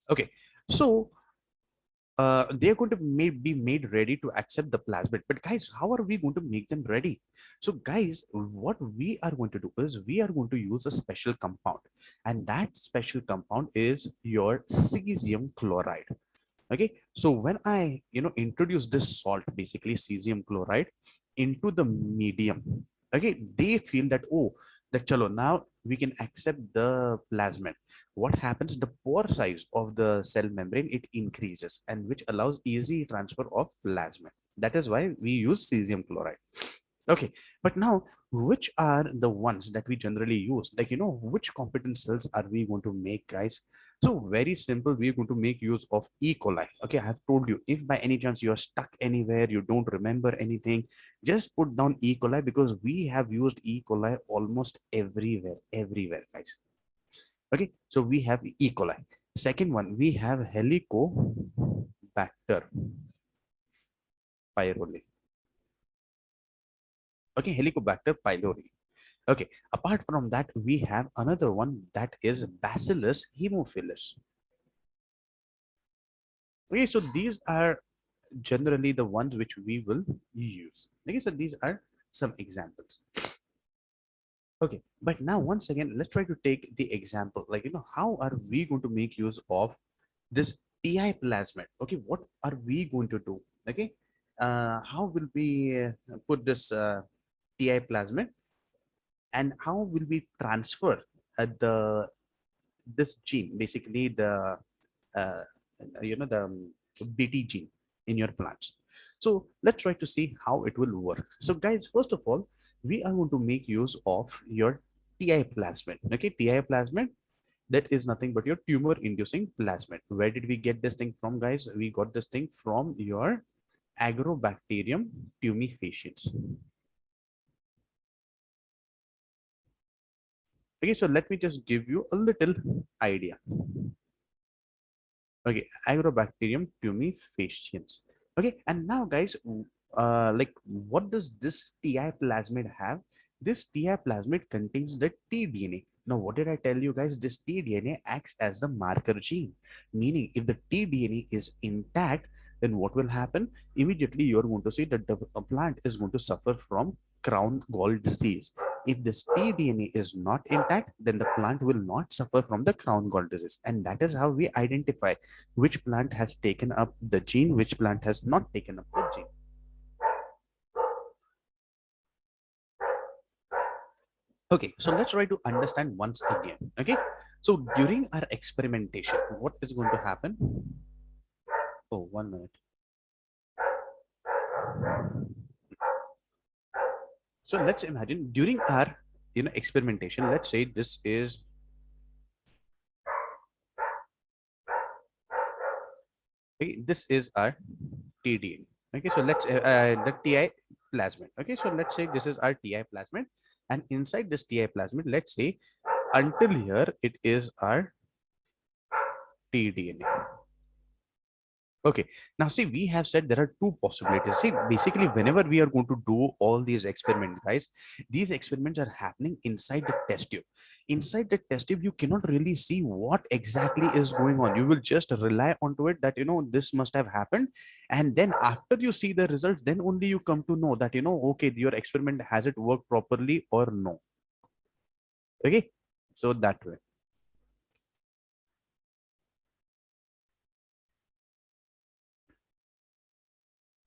Okay, so they're going to be made ready to accept the plasmid. But guys, how are we going to make them ready? So guys, what we are going to do is we are going to use a special compound, and that special compound is your cesium chloride. Okay, so when I introduce this salt, basically cesium chloride, into the medium, okay, they feel that, oh, that chalo, now we can accept the plasmid. What happens, the pore size of the cell membrane, it increases, and which allows easy transfer of plasmid. That is why we use cesium chloride. Okay, but now which are the ones that we generally use? Like, which competent cells are we going to make, guys? So very simple, we're going to make use of E. coli. Okay, I have told you, if by any chance you're stuck anywhere, you don't remember anything, just put down E. coli, because we have used E. coli almost everywhere, guys. Okay, so we have E. coli. Second one, we have Helicobacter pylori. Okay, Helicobacter pylori. Okay, apart from that, we have another one, that is Bacillus hemophilus. Okay, so these are generally the ones which we will use. Okay, so these are some examples. Okay, but now once again, let's try to take the example, like, how are we going to make use of this TI plasmid? Okay, what are we going to do? Okay, how will we put this TI plasmid, and how will we transfer the this gene, basically the uh, the BT gene in your plants. So let's try to see how it will work. So guys, first of all, we are going to make use of your TI plasmid. Okay, TI plasmid, that is nothing but your tumor inducing plasmid. Where did we get this thing from, guys? We got this thing from your Agrobacterium tumefaciens. Okay, so let me just give you a little idea. Okay, Agrobacterium tumefaciens. Okay, and now guys, like, what does this TI plasmid have? This TI plasmid contains the tDNA. Now, what did I tell you, guys? This tDNA acts as the marker gene, meaning if the tDNA is intact, then what will happen? Immediately, you're going to see that the plant is going to suffer from crown gall disease. If this tDNA is not intact, then the plant will not suffer from the crown gall disease. And that is how we identify which plant has taken up the gene, which plant has not taken up the gene. Okay, so let's try to understand once again. Okay, so during our experimentation, what is going to happen? Oh, 1 minute. So let's imagine during our experimentation, let's say this is, okay, this is our TDN. Okay, so let's the TI plasmid. Okay, so let's say this is our TI plasmid, and inside this TI plasmid, let's say until here it is our tDNA. Okay, now see, we have said there are two possibilities. See, basically, whenever we are going to do all these experiments, guys, these experiments are happening inside the test tube. Inside the test tube, you cannot really see what exactly is going on. You will just rely onto it that, this must have happened. And then after you see the results, then only you come to know that, okay, your experiment, has it worked properly or no? Okay, so that way.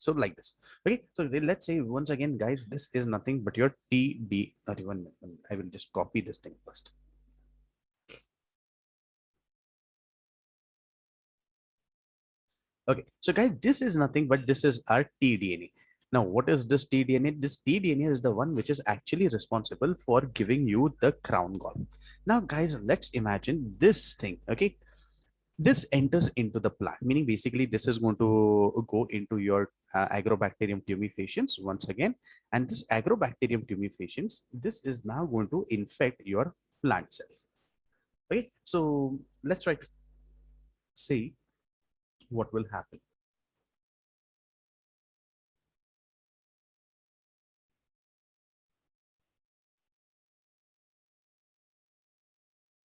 So like this. Okay, so let's say once again, guys, this is nothing but your TD. Sorry, 1 minute. I will just copy this thing first. Okay, so guys, this is nothing but this is our tDNA. Now, what is this tDNA? This tDNA is the one which is actually responsible for giving you the crown gall. Now, guys, let's imagine this thing. Okay, this enters into the plant, meaning basically this is going to go into your Agrobacterium tumefaciens once again, and this Agrobacterium tumefaciens, this is now going to infect your plant cells. Okay, so let's try to see what will happen.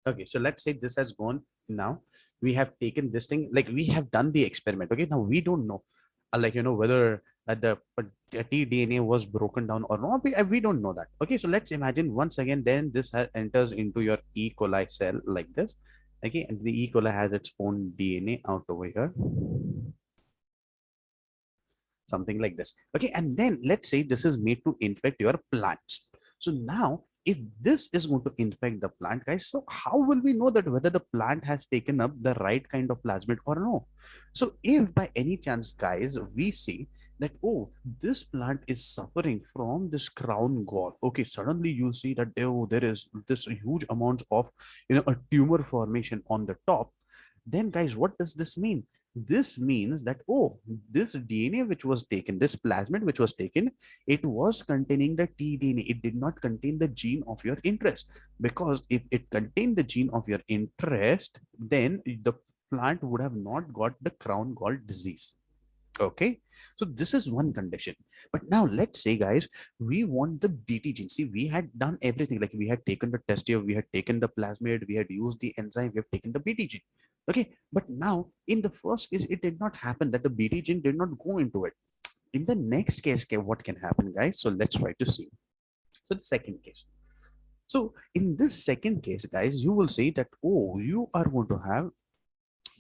Okay, so let's say this has gone now. we have taken this thing, like we have done the experiment. Okay, now we don't know, whether the tDNA was broken down or not. We don't know that. Okay, so let's imagine once again, then this enters into your E. coli cell like this. Okay, and the E. coli has its own DNA out over here, something like this. Okay, and then let's say this is made to infect your plants. So now if this is going to infect the plant, guys, so how will we know that whether the plant has taken up the right kind of plasmid or no? So if by any chance, guys, we see that, oh, this plant is suffering from this crown gall, okay, suddenly you see that, oh, there is this huge amount of a tumor formation on the top. Then, guys, what does this mean? This means that, oh, this DNA which was taken, this plasmid which was taken, it was containing the tDNA. It did not contain the gene of your interest, because if it contained the gene of your interest, then the plant would have not got the crown gall disease. Okay, so this is one condition. But now let's say, guys, we want the BT gene. See, we had done everything, like we had taken the test tube, we had taken the plasmid, we had used the enzyme, we have taken the BT gene. Okay, but now in the first case, it did not happen that the BT gene did not go into it. In the next case, what can happen, guys? So let's try to see. So the second case. So in this second case, guys, you will see that, oh, you are going to have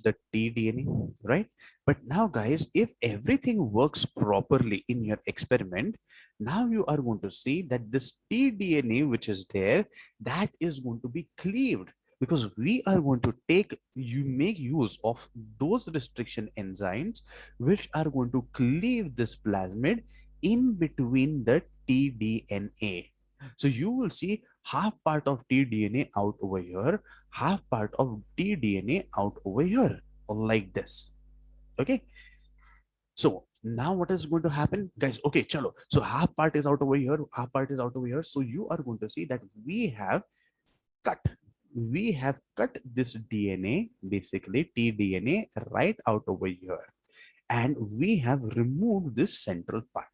the tDNA, right? But now, guys, if everything works properly in your experiment, now you are going to see that this tDNA which is there, that is going to be cleaved, because we are going to make use of those restriction enzymes which are going to cleave this plasmid in between the tDNA. So you will see half part of tDNA out over here, half part of tDNA out over here, like this. Okay. So now what is going to happen, guys? Okay, chalo. So half part is out over here, half part is out over here. So you are going to see that cut we have cut this DNA, basically tDNA, right out over here, and we have removed this central part,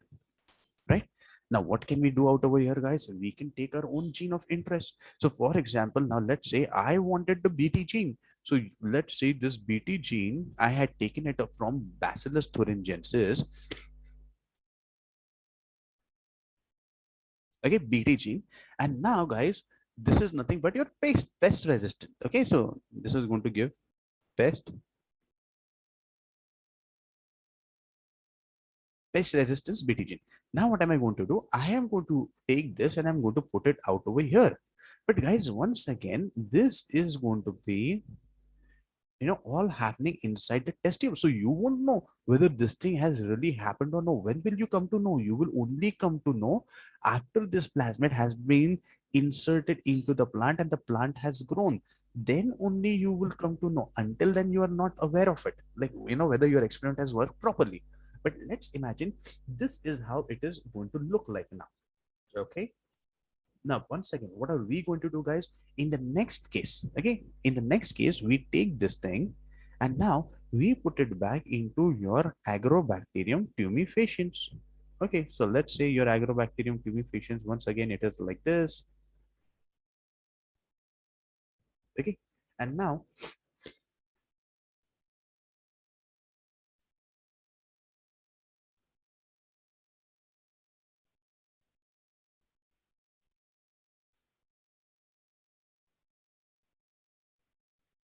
right? Now, what can we do out over here, guys? We can take our own gene of interest. So for example, now let's say I wanted the BT gene. So let's say this BT gene, I had taken it up from Bacillus thuringiensis. Okay, BT gene. And now, guys, this is nothing but your pest resistant. Okay, so this is going to give pest resistance BT gene. Now what am I going to do? I am going to take this and I'm going to put it out over here. But guys, once again, this is going to be all happening inside the test tube. So you won't know whether this thing has really happened or no. When will you come to know? You will only come to know after this plasmid has been inserted into the plant and the plant has grown. Then only you will come to know. Until then, you are not aware of it, like whether your experiment has worked properly. But let's imagine this is how it is going to look like now. Okay, now once again, what are we going to do, guys? In the next case, okay, in the next case, we take this thing and now we put it back into your agrobacterium tumefaciens. Okay, so let's say your agrobacterium tumefaciens, once again, it is like this. Okay, and now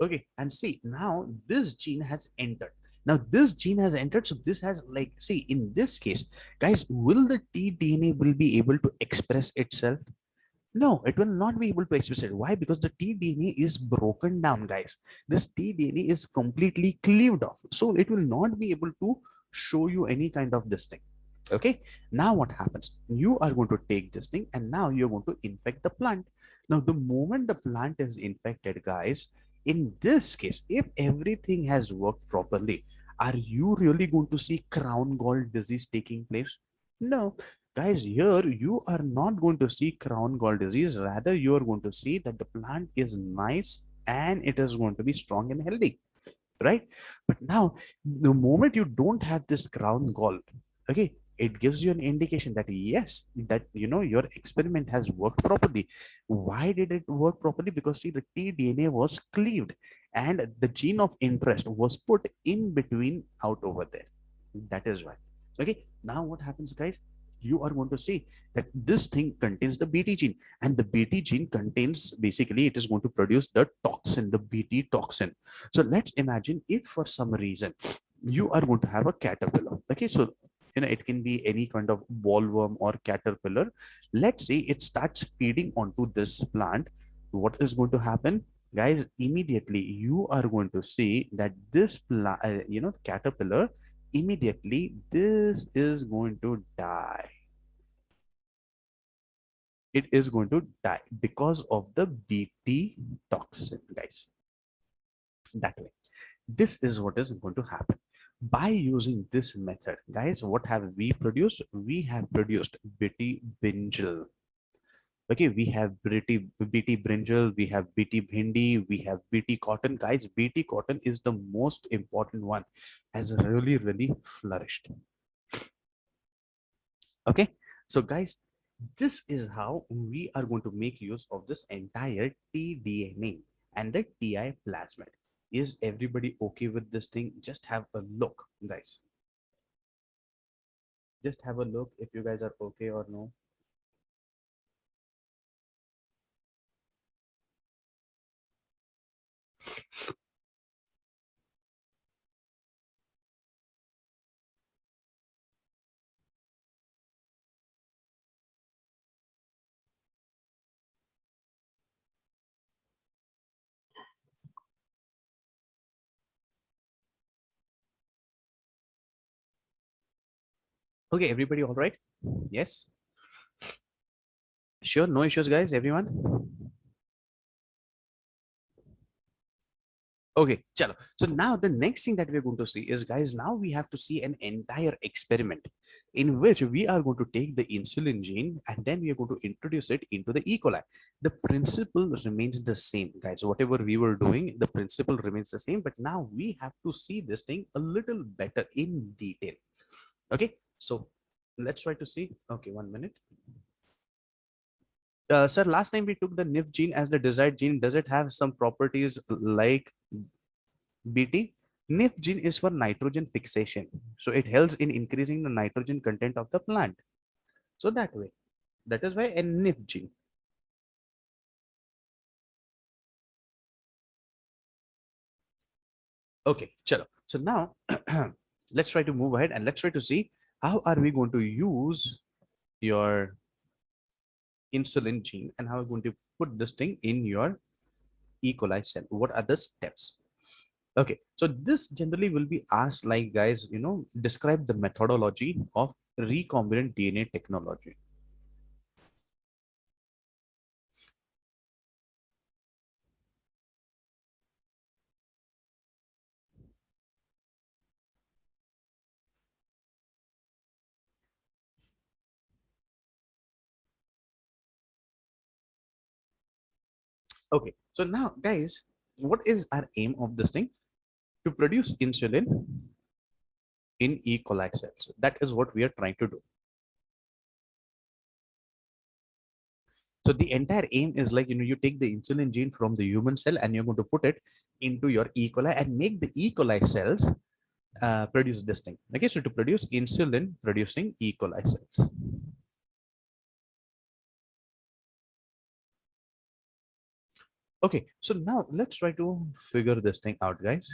okay, and see, now this gene has entered. Now this gene has entered, so this has, like, see, in this case, guys, will the tDNA will be able to express itself? No, it will not be able to express it. Why? Because the tDNA is broken down, guys. This tDNA is completely cleaved off, so it will not be able to show you any kind of this thing. Okay, now what happens? You are going to take this thing and now you're going to infect the plant. Now, the moment the plant is infected, guys, in this case, if everything has worked properly, are you really going to see crown gall disease taking place? No, guys, here you are not going to see crown gall disease. Rather, you are going to see that the plant is nice and it is going to be strong and healthy, right? But now, the moment you don't have this crown gall, okay, it gives you an indication that yes, that your experiment has worked properly. Why did it work properly? Because see, the tDNA was cleaved, and the gene of interest was put in between out over there. That is why. Okay, now what happens, guys? You are going to see that this thing contains the BT gene, and the BT gene contains, basically, it is going to produce the toxin, the BT toxin. So let's imagine if for some reason you are going to have a caterpillar. Okay, so it can be any kind of bollworm or caterpillar. Let's say it starts feeding onto this plant. What is going to happen, guys? Immediately you are going to see that this caterpillar, immediately this is going to die. It is going to die because of the BT toxin, guys. That way, this is what is going to happen. By using this method, guys, what have we produced? We have produced BT brinjal. Okay, we have BT brinjal, we have BT bhindi, we have BT cotton. Guys, BT cotton is the most important one, has really, really flourished. Okay, so guys, this is how we are going to make use of this entire tDNA and the TI plasmid. Is everybody okay with this thing? Just have a look, guys. Just have a look if you guys are okay or no. Okay, everybody all right? Yes? Sure, no issues, guys, everyone? Okay, chalo. So now the next thing that we're going to see is, guys, now we have to see an entire experiment in which we are going to take the insulin gene and then we are going to introduce it into the E. coli. The principle remains the same, guys. Whatever we were doing, the principle remains the same, but now we have to see this thing a little better in detail. Okay, so let's try to see. Okay, 1 minute. Sir, last time we took the NIF gene as the desired gene. Does it have some properties like BT? NIF gene is for nitrogen fixation. So it helps in increasing the nitrogen content of the plant. So that way, that is why a NIF gene. Okay, chalo. So now let's try to move ahead and let's try to see how are we going to use your insulin gene and how we're going to put this thing in your E. coli cell. What are the steps? Okay, so this generally will be asked like, guys, describe the methodology of recombinant DNA technology. Okay, so now, guys, what is our aim of this thing? To produce insulin in E. coli cells. That is what we are trying to do. So the entire aim is like, you take the insulin gene from the human cell and you're going to put it into your E. coli and make the E. coli cells produce this thing. Okay, so to produce insulin producing E. coli cells. Okay, so now let's try to figure this thing out, guys.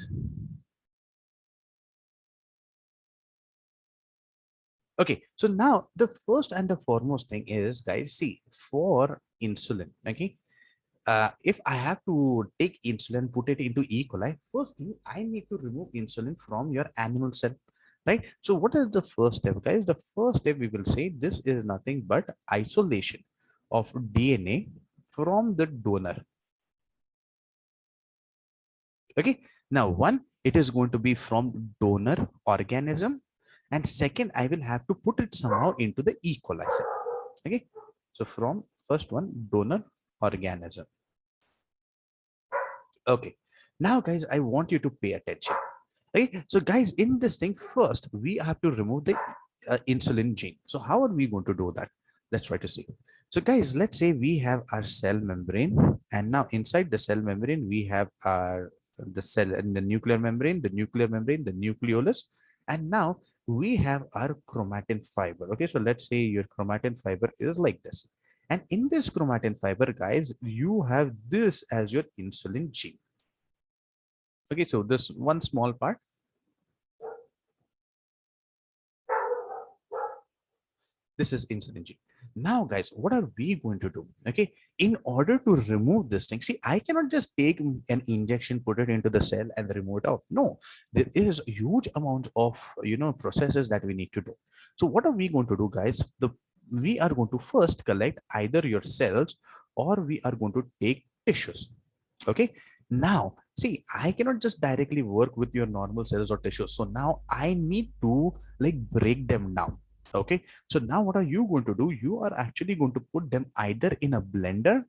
Okay, so now the first and the foremost thing is, guys, see, for insulin, okay, if I have to take insulin, put it into E. coli, first thing I need to remove insulin from your animal cell, right? So what is the first step, guys? The first step we will say this is nothing but isolation of DNA from the donor. Okay, now one, it is going to be from donor organism, and second, I will have to put it somehow into the E. coli cell. Okay, so from first one, donor organism. Okay, now guys, I want you to pay attention. Okay, so guys, in this thing, first we have to remove the insulin gene. So how are we going to do that? Let's try to see. So guys, let's say we have our cell membrane, and now inside the cell membrane we have our the cell and the nuclear membrane, the nuclear membrane, the nucleolus. And now we have our chromatin fiber. Okay, so let's say your chromatin fiber is like this. And in this chromatin fiber, guys, you have this as your insulin gene. Okay, so this one small part. This is insulin gene. Now, guys, what are we going to do? Okay, in order to remove this thing, see, I cannot just take an injection, put it into the cell, and remove it off. No, there is a huge amount of processes that we need to do. So, what are we going to do, guys? We are going to first collect either your cells or we are going to take tissues. Okay. Now, see, I cannot just directly work with your normal cells or tissues. So now I need to like break them down. Okay, so now what are you going to do? You are actually going to put them either in a blender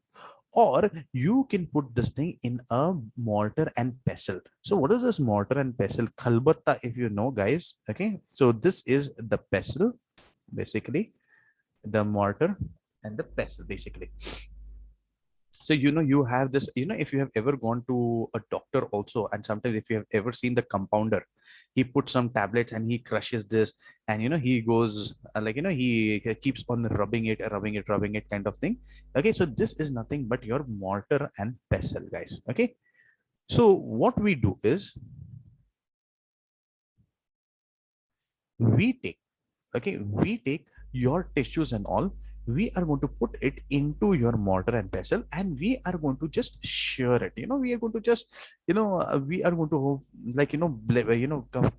or you can put this thing in a mortar and pestle. So what is this mortar and pestle? Khalbatta, if you know, guys. Okay, so this is the pestle, basically, the mortar and the pestle, basically. So you have this, if you have ever gone to a doctor also, and sometimes if you have ever seen the compounder, he puts some tablets and he crushes this, and he goes he keeps on rubbing it kind of thing. Okay, so this is nothing but your mortar and pestle, guys. Okay, so what we do is we take we take your tissues and all, we are going to put it into your mortar and pestle, and we are going to just shear it. We are going to just we are going to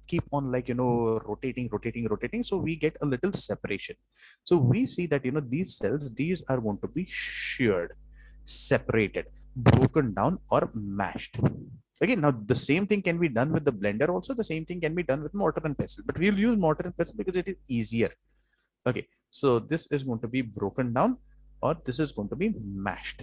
keep on rotating, so we get a little separation. So we see that these cells, these are going to be sheared, separated, broken down, or mashed. Again, now the same thing can be done with the blender also. The same thing can be done with mortar and pestle, but we'll use mortar and pestle because it is easier. Okay, so this is going to be broken down or this is going to be mashed.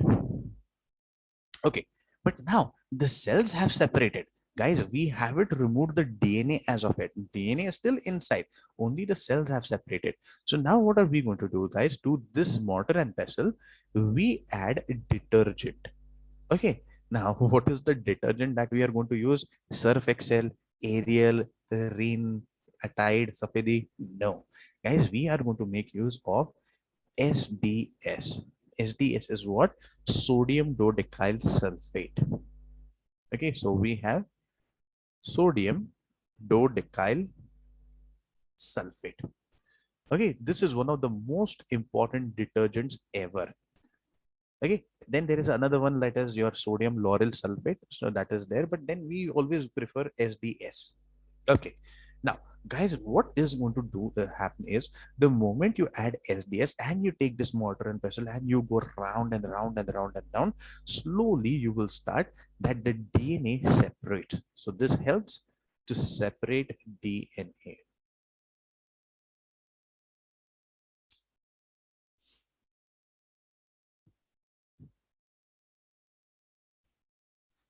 Okay, but now the cells have separated. Guys, we haven't removed the DNA as of it. DNA is still inside. Only the cells have separated. So now what are we going to do, guys? To this mortar and pestle, we add detergent. Okay, now what is the detergent that we are going to use? Surf Excel, Ariel, Rin, Tide, Sapedi? No. Guys, we are going to make use of SDS. SDS is what? Sodium dodecyl sulfate. Okay, so we have sodium dodecyl sulfate. Okay, this is one of the most important detergents ever. Okay, then there is another one that is your sodium lauryl sulfate, so that is there, but then we always prefer SDS. Okay, now guys, what is going to do happen is the moment you add SDS and you take this mortar and pestle and you go round and round and round and round, slowly you will start that the DNA separates. So this helps to separate DNA.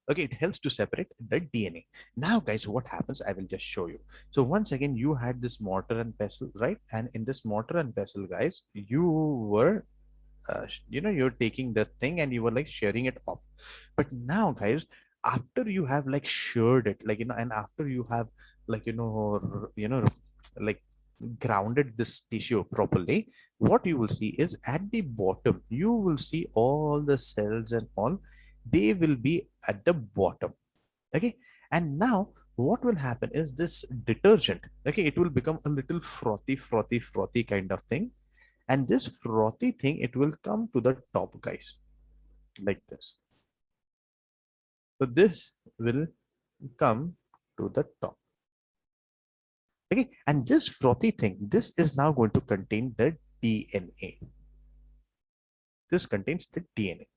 Okay, it helps to separate the DNA. Now, guys, what happens? I will just show you. So once again, you had this mortar and pestle, right? And in this mortar and pestle, guys, you were you're taking this thing and you were like shearing it off. But now, guys, after you have like sheared it, and after you have like like grounded this tissue properly, what you will see is at the bottom you will see all the cells and all, they will be at the bottom. Okay, and now what will happen is this detergent, okay, it will become a little frothy kind of thing, and this frothy thing, it will come to the top, guys, like this. So this will come to the top. Okay, and this frothy thing, this is now going to contain the DNA. This contains the DNA.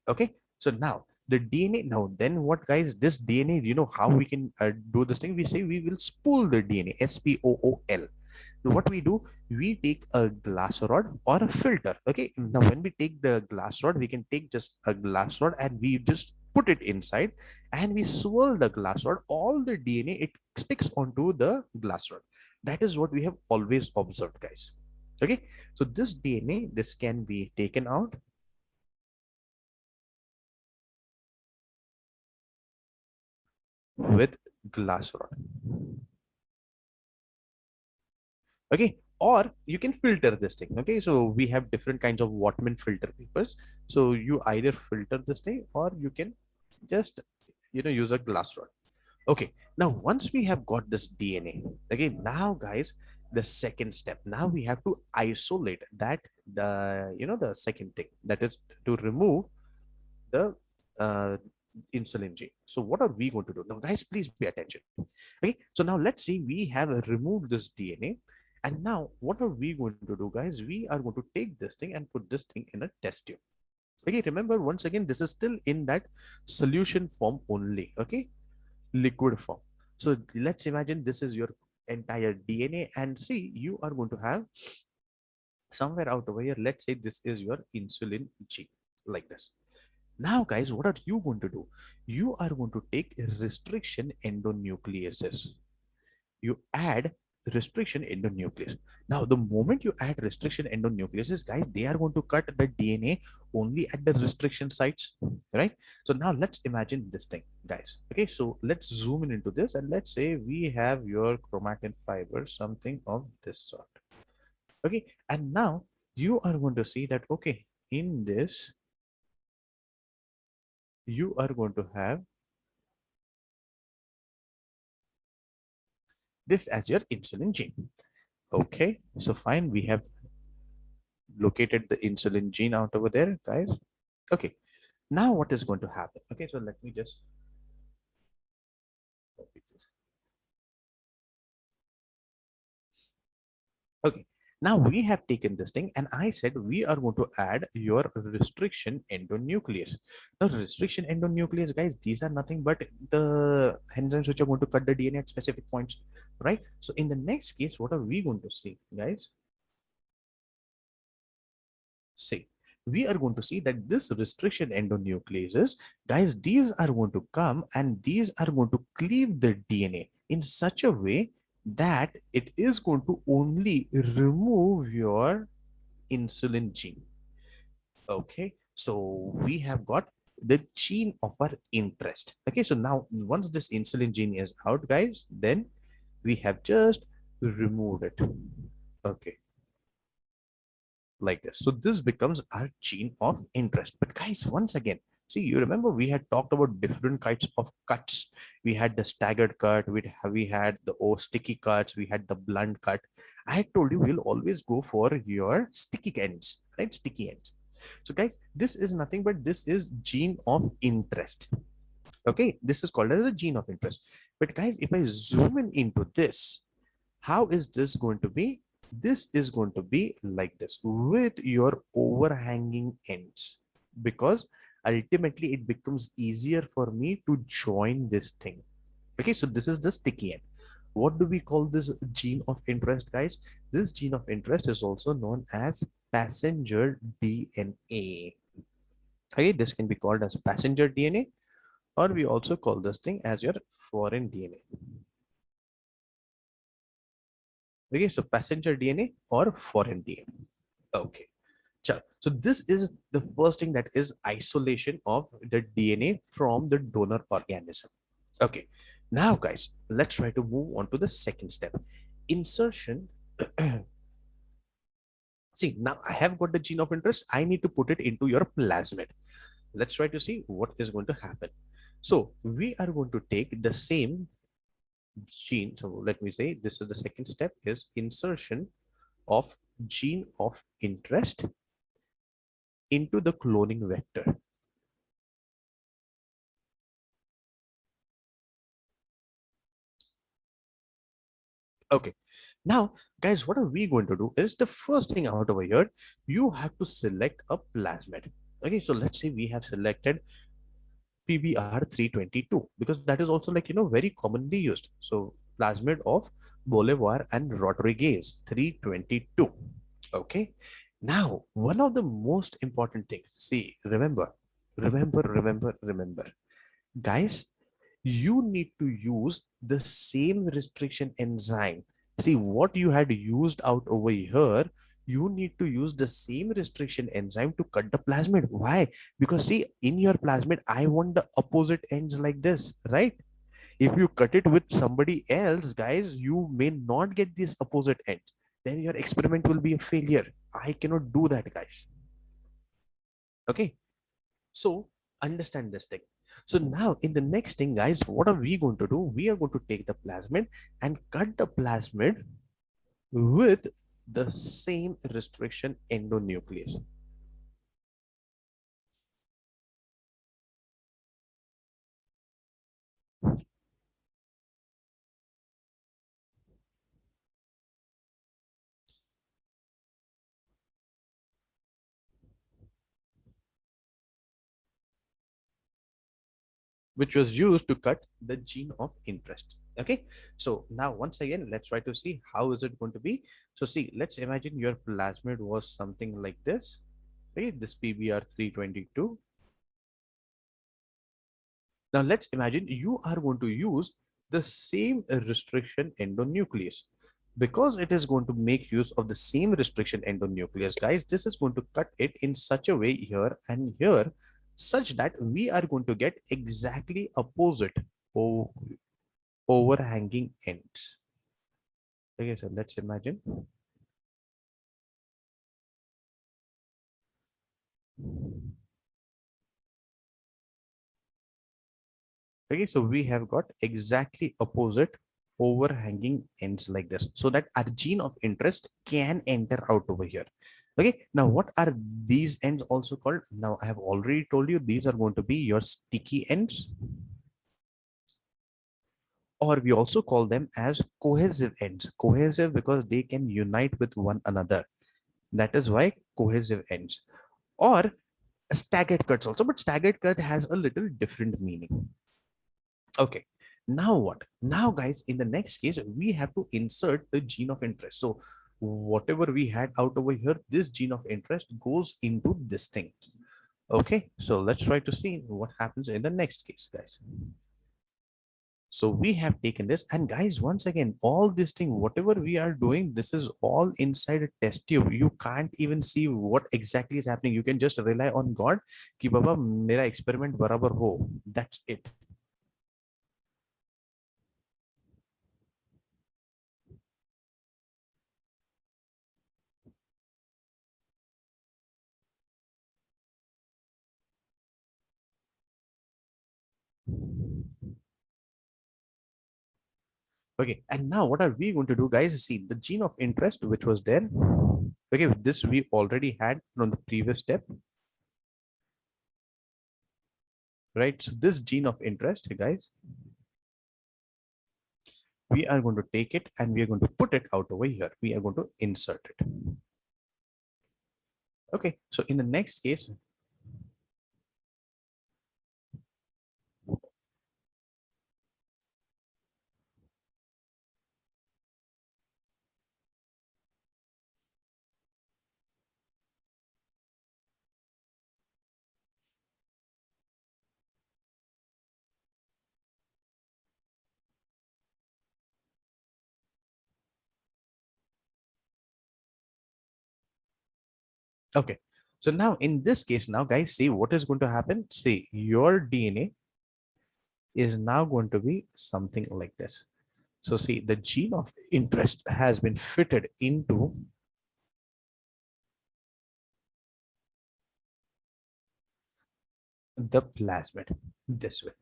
Okay, so now the DNA, now then what, guys, this DNA, how we can do this thing? We say we will spool the DNA, SPOOL. What we do, we take a glass rod or a filter. Okay, now when we take the glass rod, we can take just a glass rod and we just put it inside and we swirl the glass rod. All the DNA, it sticks onto the glass rod. That is what we have always observed, guys. Okay, so this DNA, this can be taken out. with glass rod. Okay, or you can filter this thing. Okay, so we have different kinds of Wattman filter papers. So you either filter this thing or you can just use a glass rod. Okay, now once we have got this DNA, okay, now guys, the second step, now we have to isolate that, the second thing, that is to remove the uh, insulin gene. So what are we going to do now, guys? Please pay attention. Okay, so now let's say we have removed this DNA, and now what are we going to do, guys? We are going to take this thing and put this thing in a test tube. Okay, remember, once again, this is still in that solution form only. Okay, liquid form. So let's imagine this is your entire DNA, and see, you are going to have somewhere out over here, let's say this is your insulin gene, like this. Now, guys, what are you going to do? You are going to take restriction endonucleases. You add restriction endonuclease. Now, the moment you add restriction endonucleases, guys, they are going to cut the DNA only at the restriction sites, right? So now let's imagine this thing, guys. Okay, so let's zoom in into this, and let's say we have your chromatin fiber, something of this sort. Okay, and now you are going to see that, okay, in this, you are going to have this as your insulin gene. Okay, so fine, we have located the insulin gene out over there, guys. Okay, now what is going to happen? Okay, so let me just copy this. Okay, now we have taken this thing, and I said we are going to add your restriction endonuclease. Now, restriction endonuclease, guys, these are nothing but the enzymes which are going to cut the DNA at specific points, right? So in the next case, what are we going to see, guys? See, we are going to see that this restriction endonucleases, guys, these are going to come and these are going to cleave the DNA in such a way that it is going to only remove your insulin gene. Okay, so we have got the gene of our interest. Okay, so now once this insulin gene is out, guys, then we have just removed it. Okay, like this. So this becomes our gene of interest. But guys, once again, see, you remember we had talked about different kinds of cuts. We had the staggered cut, we had the sticky cuts, we had the blunt cut. I told you we'll always go for your sticky ends, right? Sticky ends. So guys, this is nothing but this is gene of interest. Okay, this is called as a gene of interest. But guys, if I zoom in into this, how is this going to be? This is going to be like this with your overhanging ends, because ultimately it becomes easier for me to join this thing. Okay, so this is the sticky end. What do we call this gene of interest, guys? This gene of interest is also known as passenger DNA. Okay, this can be called as passenger DNA, or we also call this thing as your foreign DNA. Okay, so passenger DNA or foreign DNA. Okay. So this is the first thing, that is isolation of the DNA from the donor organism. Okay. Now, guys, let's try to move on to the second step. Insertion. See, now I have got the gene of interest. I need to put it into your plasmid. Let's try to see what is going to happen. So we are going to take the same gene. So let me say this is the second step, is insertion of gene of interest into the cloning vector. Okay, now guys, what are we going to do is the first thing out over here, you have to select a plasmid. Okay, so let's say we have selected PBR 322, because that is also, like, very commonly used. So plasmid of Bolivar and Rodriguez 322. Okay, now one of the most important things, see, remember, guys, you need to use the same restriction enzyme. See, what you had used out over here, you need to use the same restriction enzyme to cut the plasmid. Why? Because see, in your plasmid, I want the opposite ends like this, right? If you cut it with somebody else, guys, you may not get this opposite end. Then your experiment will be a failure. I cannot do that, guys. Okay. So understand this thing. So now in the next thing, guys, what are we going to do? We are going to take the plasmid and cut the plasmid with the same restriction endonuclease. Which was used to cut the gene of interest. Okay, so now once again, let's try to see how is it going to be. So see, let's imagine your plasmid was something like this. Okay, this PBR 322. Now let's imagine you are going to use the same restriction endonuclease. Because it is going to make use of the same restriction endonuclease, guys, this is going to cut it in such a way here and here, such that we are going to get exactly opposite overhanging ends. Okay, so let's imagine. Okay, so we have got exactly opposite overhanging ends like this, so that our gene of interest can enter out over here. Okay, now what are these ends also called? Now I have already told you these are going to be your sticky ends, or we also call them as cohesive ends. Cohesive because they can unite with one another. That is why cohesive ends. Or staggered cuts also, but staggered cut has a little different meaning. Okay, now what? Now, guys, in the next case, we have to insert the gene of interest. So whatever we had out over here, this gene of interest goes into this thing. Okay, so let's try to see what happens in the next case, guys. So we have taken this, and guys, once again, all this thing, whatever we are doing, this is all inside a test tube. You can't even see what exactly is happening. You can just rely on God कि बाबा मेरा experiment बराबर हो. That's it. Okay, and now what are we going to do, guys? See, the gene of interest which was there. Okay, this we already had from the previous step, right? So this gene of interest, guys, we are going to take it and we are going to put it out over here. We are going to insert it. Okay, so in the next case, okay. So now in this case, now guys, see what is going to happen. See, your DNA is now going to be something like this. So see, the gene of interest has been fitted into the plasmid this way.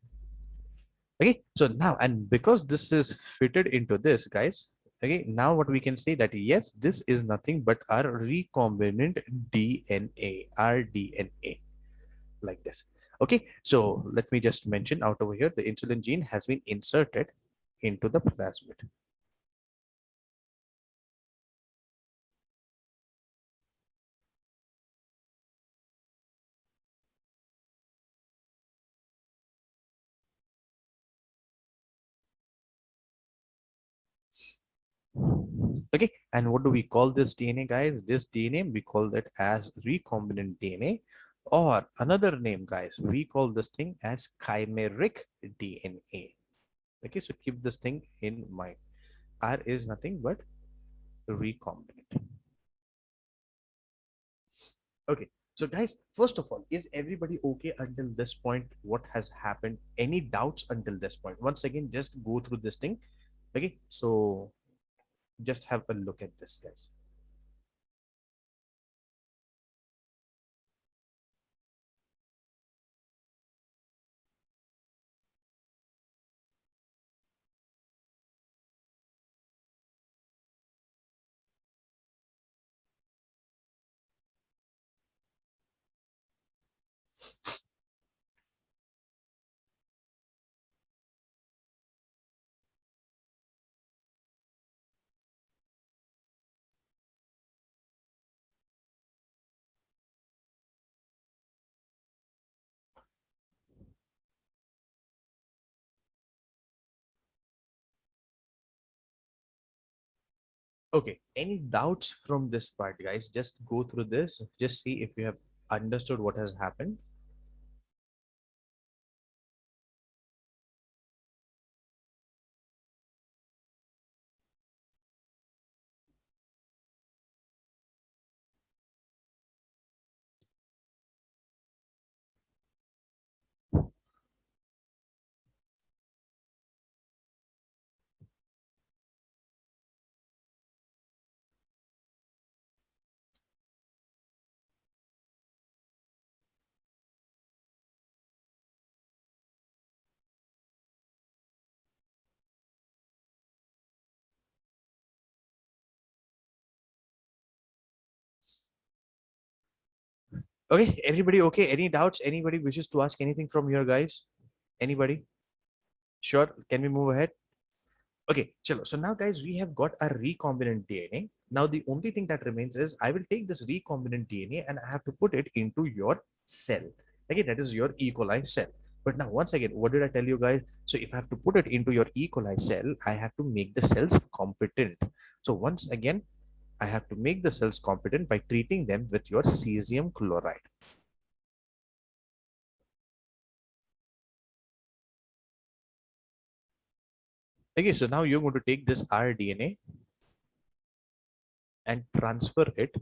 Okay, so now, and because this is fitted into this, guys, okay, now what we can say that yes, this is nothing but our recombinant DNA, our DNA, like this. Okay, so let me just mention out over here, the insulin gene has been inserted into the plasmid. Okay, and what do we call this DNA, guys? This DNA, we call that as recombinant DNA, or another name, guys, we call this thing as chimeric DNA. Okay, so keep this thing in mind. R is nothing but recombinant. Okay, So guys, first of all, is everybody okay until this point? What has happened? Any doubts until this point? Once again, just go through this thing. Okay, so just have a look at this, guys. Okay, any doubts from this part, guys? Just go through this. Just see if you have understood what has happened. Okay, everybody okay? Any doubts? Anybody wishes to ask anything from here, guys? Anybody? Sure. Can we move ahead? Okay, chalo. So now, guys, we have got a recombinant DNA. Now, the only thing that remains is I will take this recombinant DNA and I have to put it into your cell. Okay, that is your E. coli cell. But now, once again, what did I tell you guys? So if I have to put it into your E. coli cell, I have to make the cells competent. So once again, I have to make the cells competent by treating them with your cesium chloride. Okay, so now you're going to take this rDNA and transfer it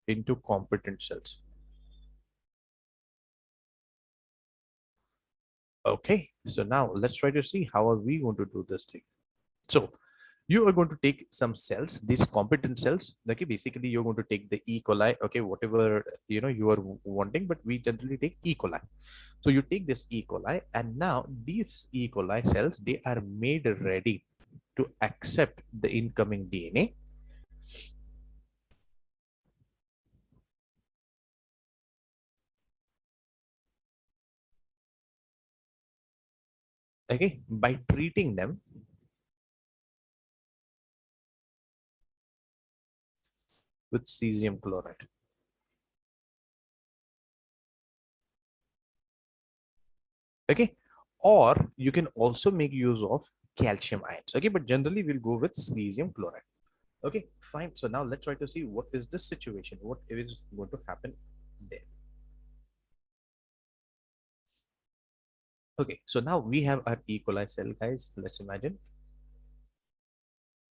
into competent cells. Okay, so now let's try to see how are we going to do this thing. So you are going to take some cells, these competent cells. Okay, basically you're going to take the E. coli. Okay, whatever you are wanting, but we generally take E. coli. So you take this E. coli, and now these E. coli cells, they are made ready to accept the incoming DNA. Okay, by treating them with cesium chloride. Okay, or you can also make use of calcium ions. Okay, but generally we'll go with cesium chloride. Okay, fine. So now let's try to see what is the situation, what is going to happen there. Okay, so now we have our E. coli cell, guys. Let's imagine.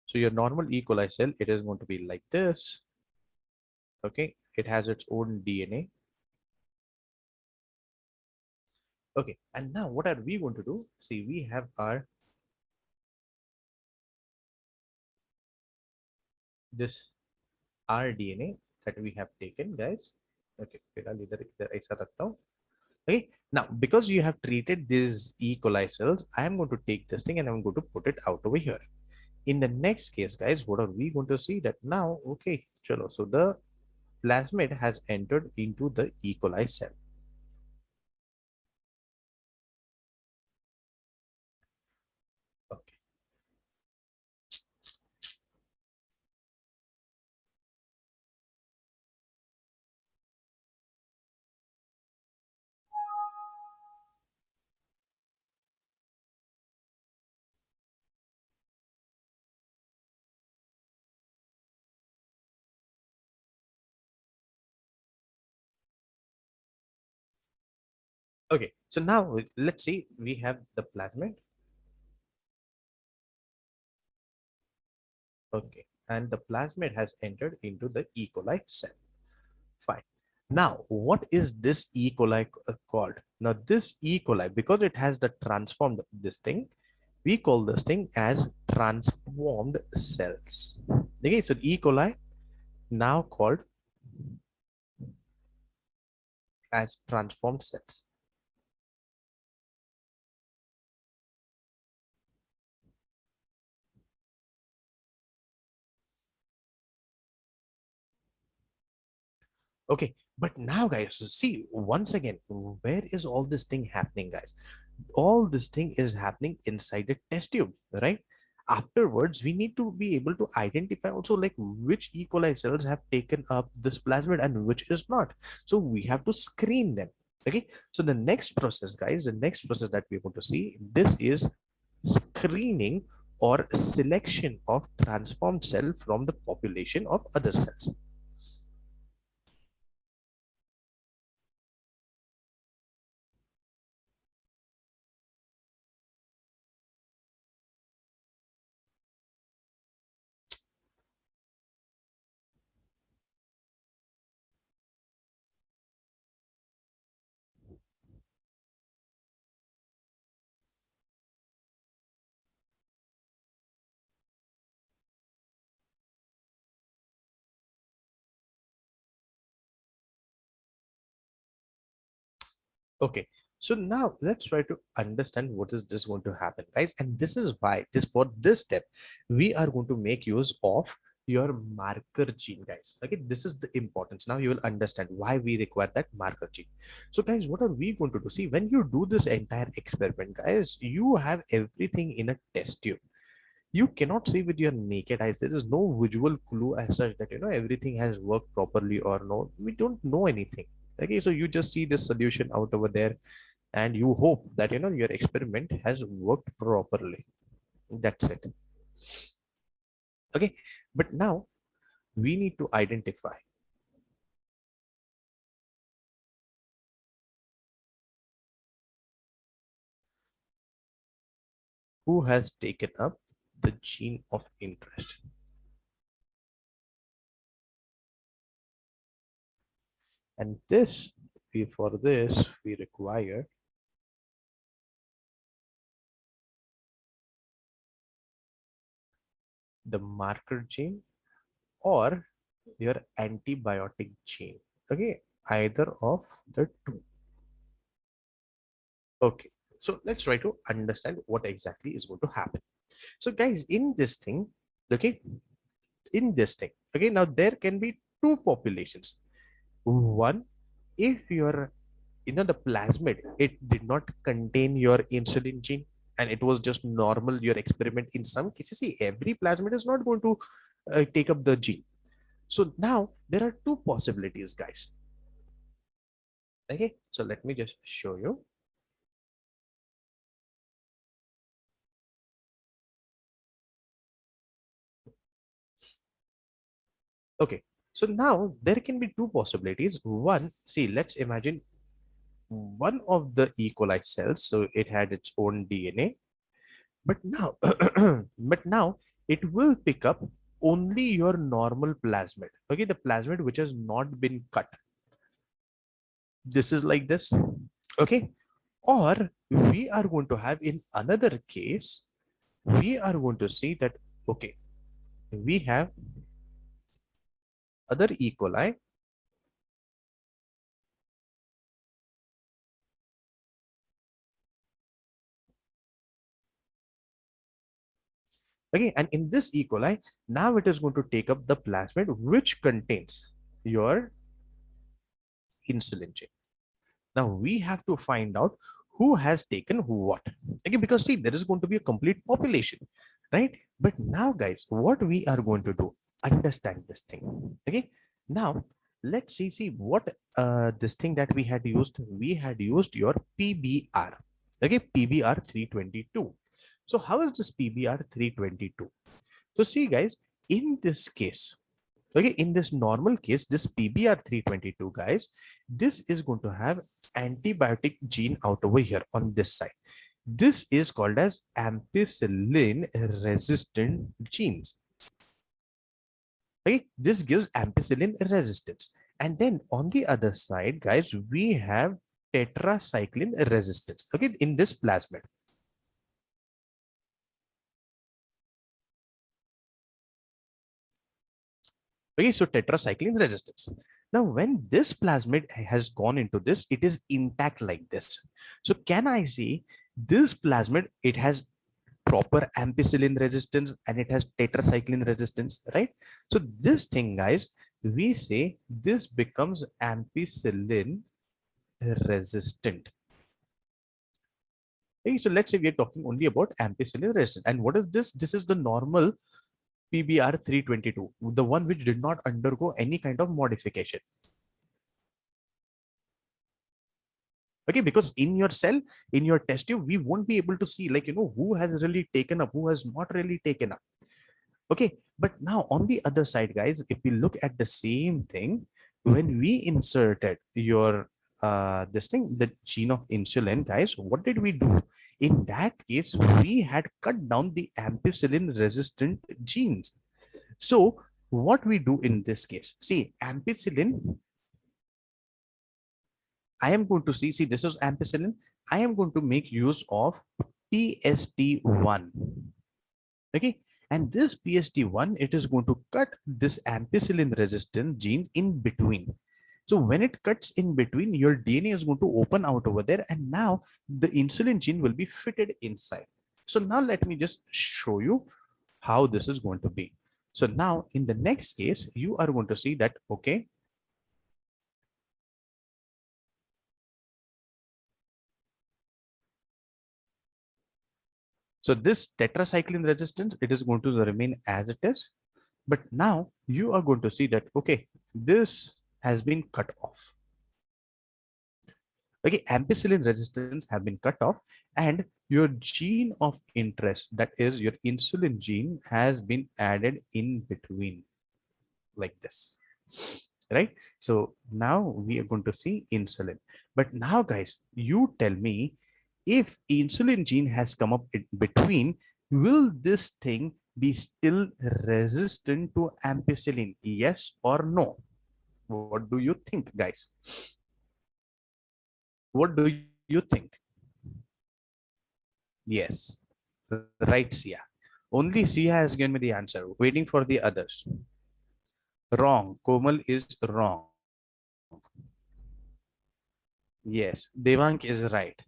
So your normal E. coli cell, it is going to be like this. Okay, it has its own DNA. Okay, and now what are we going to do? See, we have our this rDNA that we have taken, guys. Okay, इधर ऐसा रखता हूँ. Okay, now because you have treated these E. coli cells, I am going to take this thing and I'm going to put it out over here. In the next case, guys, what are we going to see? That now, okay, chalo. So the plasmid has entered into the E. coli cell. Okay. Okay. So now let's see, we have the plasmid. Okay. and the plasmid has entered into the E. coli cell. Fine. Now, what is this E. coli called? Now, this E. coli, because it has the transformed this thing, we call this thing as transformed cells. Okay, so E. coli now called as transformed cells. Okay, but now guys, see once again, where is all this thing happening, guys? All this thing is happening inside a test tube, right? Afterwards, we need to be able to identify also like which E. coli cells have taken up this plasmid and which is not. So we have to screen them. Okay, so the next process, guys, the next process that we're going to see, this is screening or selection of transformed cell from the population of other cells. Okay, so now let's try to understand what is this going to happen, guys. And this is why this for this step, we are going to make use of your marker gene, guys. Okay, this is the importance. Now you will understand why we require that marker gene. So, guys, what are we going to do? See, when you do this entire experiment, guys, you have everything in a test tube. You cannot see with your naked eyes. There is no visual clue as such that everything has worked properly or no. We don't know anything. Okay, so you just see this solution out over there and you hope that your experiment has worked properly. That's it. Okay, but now we need to identify who has taken up the gene of interest. And this, for this, we require the marker gene or your antibiotic gene. Okay, either of the two. Okay, so let's try to understand what exactly is going to happen. So, guys, in this thing, okay, in this thing, okay, now there can be two populations. One, if your the plasmid, it did not contain your insulin gene and it was just normal your experiment. In some cases, see, every plasmid is not going to take up the gene. So now there are two possibilities, guys. Okay, so let me just show you. Okay, so now there can be two possibilities. One, see, let's imagine one of the E. coli cells, so it had its own DNA, but now, but now it will pick up only your normal plasmid. Okay, the plasmid which has not been cut. This is like this. Okay, or we are going to have in another case, we are going to see that okay, we have other E. coli. Okay, and in this E. coli, now it is going to take up the plasmid which contains your insulin chain. Now we have to find out who has taken what. Okay, because see, there is going to be a complete population, right? But now, guys, what we are going to do, understand this thing. Okay, now let's see what this thing that we had used. We had used your PBR. Okay, PBR 322. So how is this PBR 322? So see, guys, in this case, okay, in this normal case, this PBR 322, guys, this is going to have antibiotic gene out over here on this side. This is called as ampicillin resistant genes. Okay, this gives ampicillin resistance. And then on the other side, guys, we have tetracycline resistance. Okay, in this plasmid. Okay, so tetracycline resistance. Now, when this plasmid has gone into this, it is intact like this. So can I see this plasmid? It has proper ampicillin resistance and it has tetracycline resistance, right? So this thing, guys, we say this becomes ampicillin resistant. Okay, so let's say we are talking only about ampicillin resistance. And what is this? This is the normal PBR 322, the one which did not undergo any kind of modification. Okay, because in your cell, in your test tube, we won't be able to see, like, who has really taken up, who has not really taken up. Okay, but now on the other side, guys, if we look at the same thing, when we inserted your this thing, the gene of insulin, guys, what did we do? In that case, we had cut down the ampicillin resistant genes. So what we do in this case, see, ampicillin, I am going to see, this is ampicillin. I am going to make use of PST1. Okay. And this PST1, it is going to cut this ampicillin resistant gene in between. So when it cuts in between, your DNA is going to open out over there. And now the insulin gene will be fitted inside. So now let me just show you how this is going to be. So now in the next case, you are going to see that, okay, so this tetracycline resistance, it is going to remain as it is. But now you are going to see that, okay, this has been cut off. Okay, ampicillin resistance have been cut off and your gene of interest, that is your insulin gene, has been added in between like this, right? So now we are going to see insulin. But now, guys, you tell me, if insulin gene has come up in between, will this thing be still resistant to ampicillin? Yes or no? What do you think, guys? What do you think? Yes, right, Sia. Only Sia has given me the answer. Waiting for the others. Wrong. Komal is wrong. Yes, Devank is right.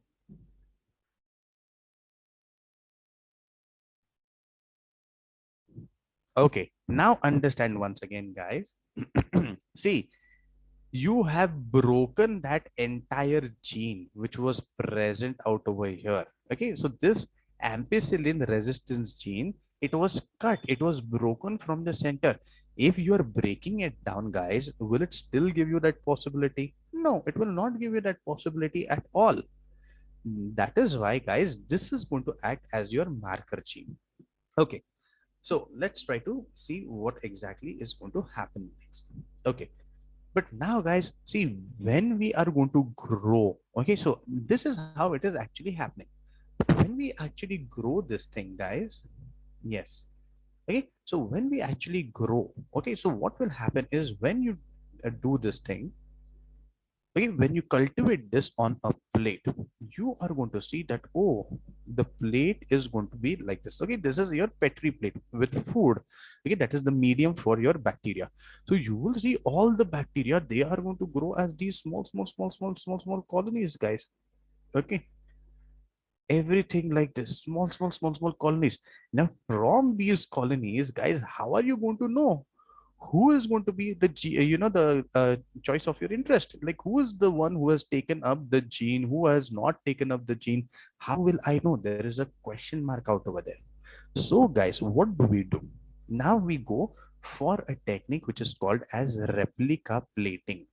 Okay, now understand once again, guys. See, you have broken that entire gene which was present out over here. Okay, so this ampicillin resistance gene, it was cut, it was broken from the center. If you are breaking it down, guys, will it still give you that possibility? No, it will not give you that possibility at all. That is why, guys, this is going to act as your marker gene. Okay, so let's try to see what exactly is going to happen next. Okay, but now, guys, see, when we are going to grow, okay, so this is how it is actually happening. When we actually grow this thing, guys, yes, okay, so when we actually grow, okay, so what will happen is when you do this thing, okay, when you cultivate this on a plate, you are going to see that, oh, the plate is going to be like this. Okay, this is your petri plate with food. Okay, that is the medium for your bacteria. So you will see all the bacteria, they are going to grow as these small colonies, guys. Okay, everything like this, small colonies. Now from these colonies, guys, how are you going to know who is going to be the the choice of your interest? Like, who is the one who has taken up the gene, who has not taken up the gene? How will I know? There is a question mark out over there. So, guys, what do we do? Now we go for a technique which is called as replica plating.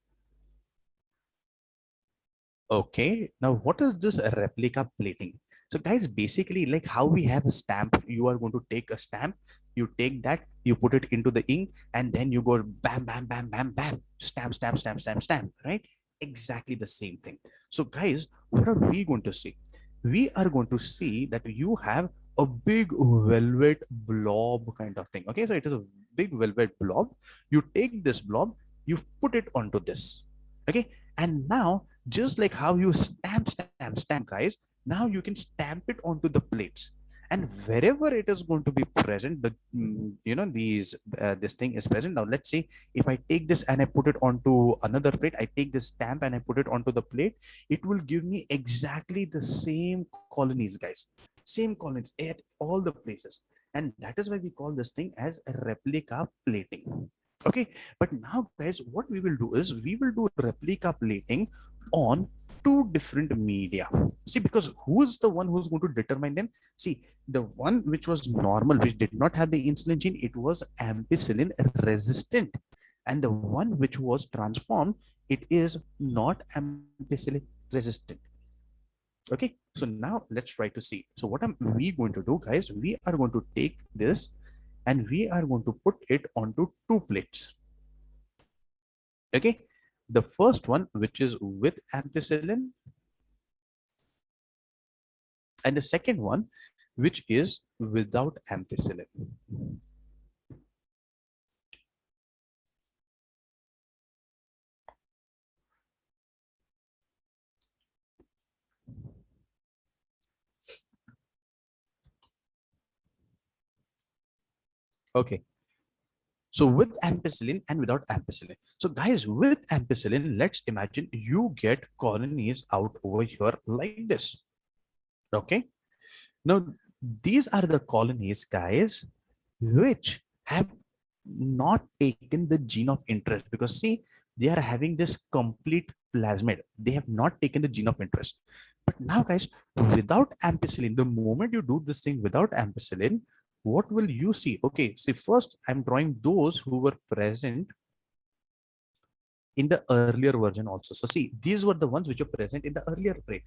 Okay, now what is this replica plating? So, guys, basically, like how we have a stamp, you are going to take a stamp, you take that, you put it into the ink, and then you go bam, bam, bam, bam, bam, stamp, stamp, stamp, stamp, stamp, right? Exactly the same thing. So, guys, what are we going to see? We are going to see that you have a big velvet blob kind of thing. Okay, so it is a big velvet blob. You take this blob, you put it onto this. Okay, and now just like how you stamp, guys, now you can stamp it onto the plates. And wherever it is going to be present, the this thing is present. Now let's say if I take this and I put it onto another plate, I take this stamp and I put it onto the plate, it will give me exactly the same colonies, guys, same colonies at all the places. And that is why we call this thing as a replica plating. Okay, but now guys, what we will do is we will do replica plating on two different media. See, because who's the one who's going to determine them? See, the one which was normal, which did not have the insulin gene, it was ampicillin resistant. And the one which was transformed, it is not ampicillin resistant. Okay, so now let's try to see. So what am we going to do, guys? We are going to take this and we are going to put it onto two plates. Okay, the first one, which is with ampicillin, and the second one, which is without ampicillin. Okay, so with ampicillin and without ampicillin. So guys, with ampicillin, let's imagine you get colonies out over here like this. Okay, now these are the colonies, guys, which have not taken the gene of interest, because see, they are having this complete plasmid. They have not taken the gene of interest. But now, guys, without ampicillin, the moment you do this thing without ampicillin, what will you see? Okay, see, first I'm drawing those who were present in the earlier version also. So see, these were the ones which are present in the earlier plate.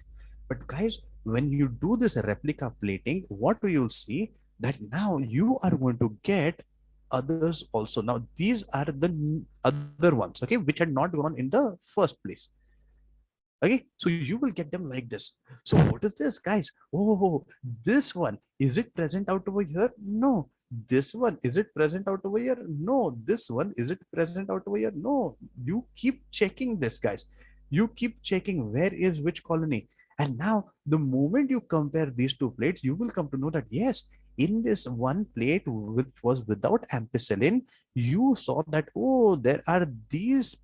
But guys, when you do this replica plating, what do you see? That now you are going to get others also. Now these are the other ones, okay, which had not gone in the first place. Okay, so you will get them like this. So what is this, guys? Oh, this one, is it present out over here? No. This one, is it present out over here? No. This one, is it present out over here? No. You keep checking this, guys. You keep checking where is which colony. And now the moment you compare these two plates, you will come to know that yes, in this one plate which was without ampicillin, you saw that, oh, there are these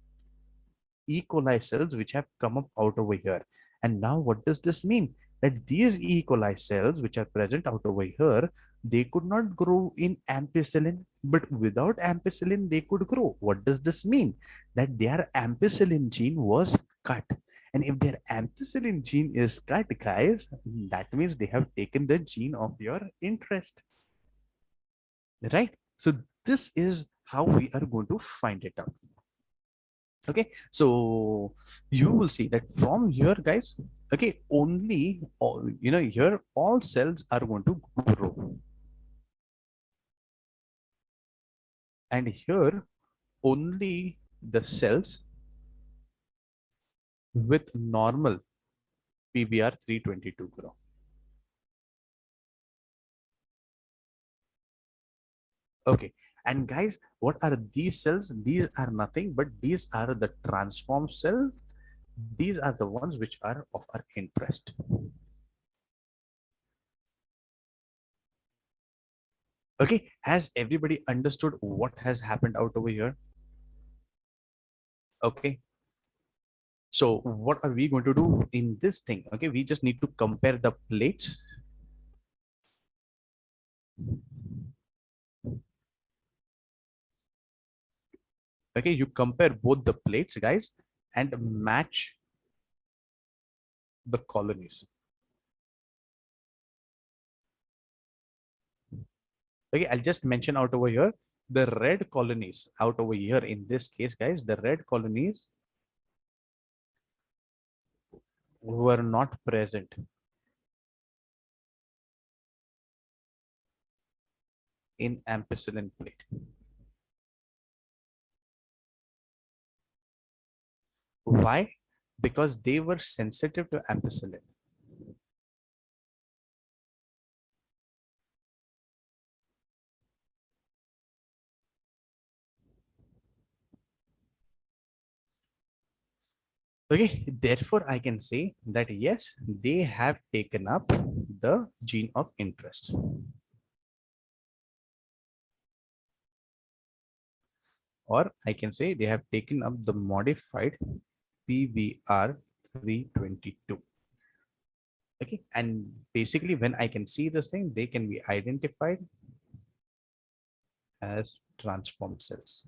E. coli cells which have come up out over here. And now what does this mean? That these E. coli cells which are present out over here, they could not grow in ampicillin, but without ampicillin, they could grow. What does this mean? That their ampicillin gene was cut. And if their ampicillin gene is cut, guys, that means they have taken the gene of your interest, right? So this is how we are going to find it out. Okay, so you will see that from here, guys, okay, only all, here all cells are going to grow, and here only the cells with normal PBR 322 grow. Okay, and guys, what are these cells? These are nothing but these are the transform cells. These are the ones which are of our interest. Okay, has everybody understood what has happened out over here? Okay, so what are we going to do in this thing? Okay, we just need to compare the plates. Okay, you compare both the plates, guys, and match the colonies. Okay, I'll just mention out over here the red colonies out over here. In this case, guys, the red colonies were not present in ampicillin plate. Why? Because they were sensitive to ampicillin. Okay, therefore I can say that yes, they have taken up the gene of interest. Or I can say they have taken up the modified PBR 322. Okay, and basically when I can see this thing, they can be identified as transform cells.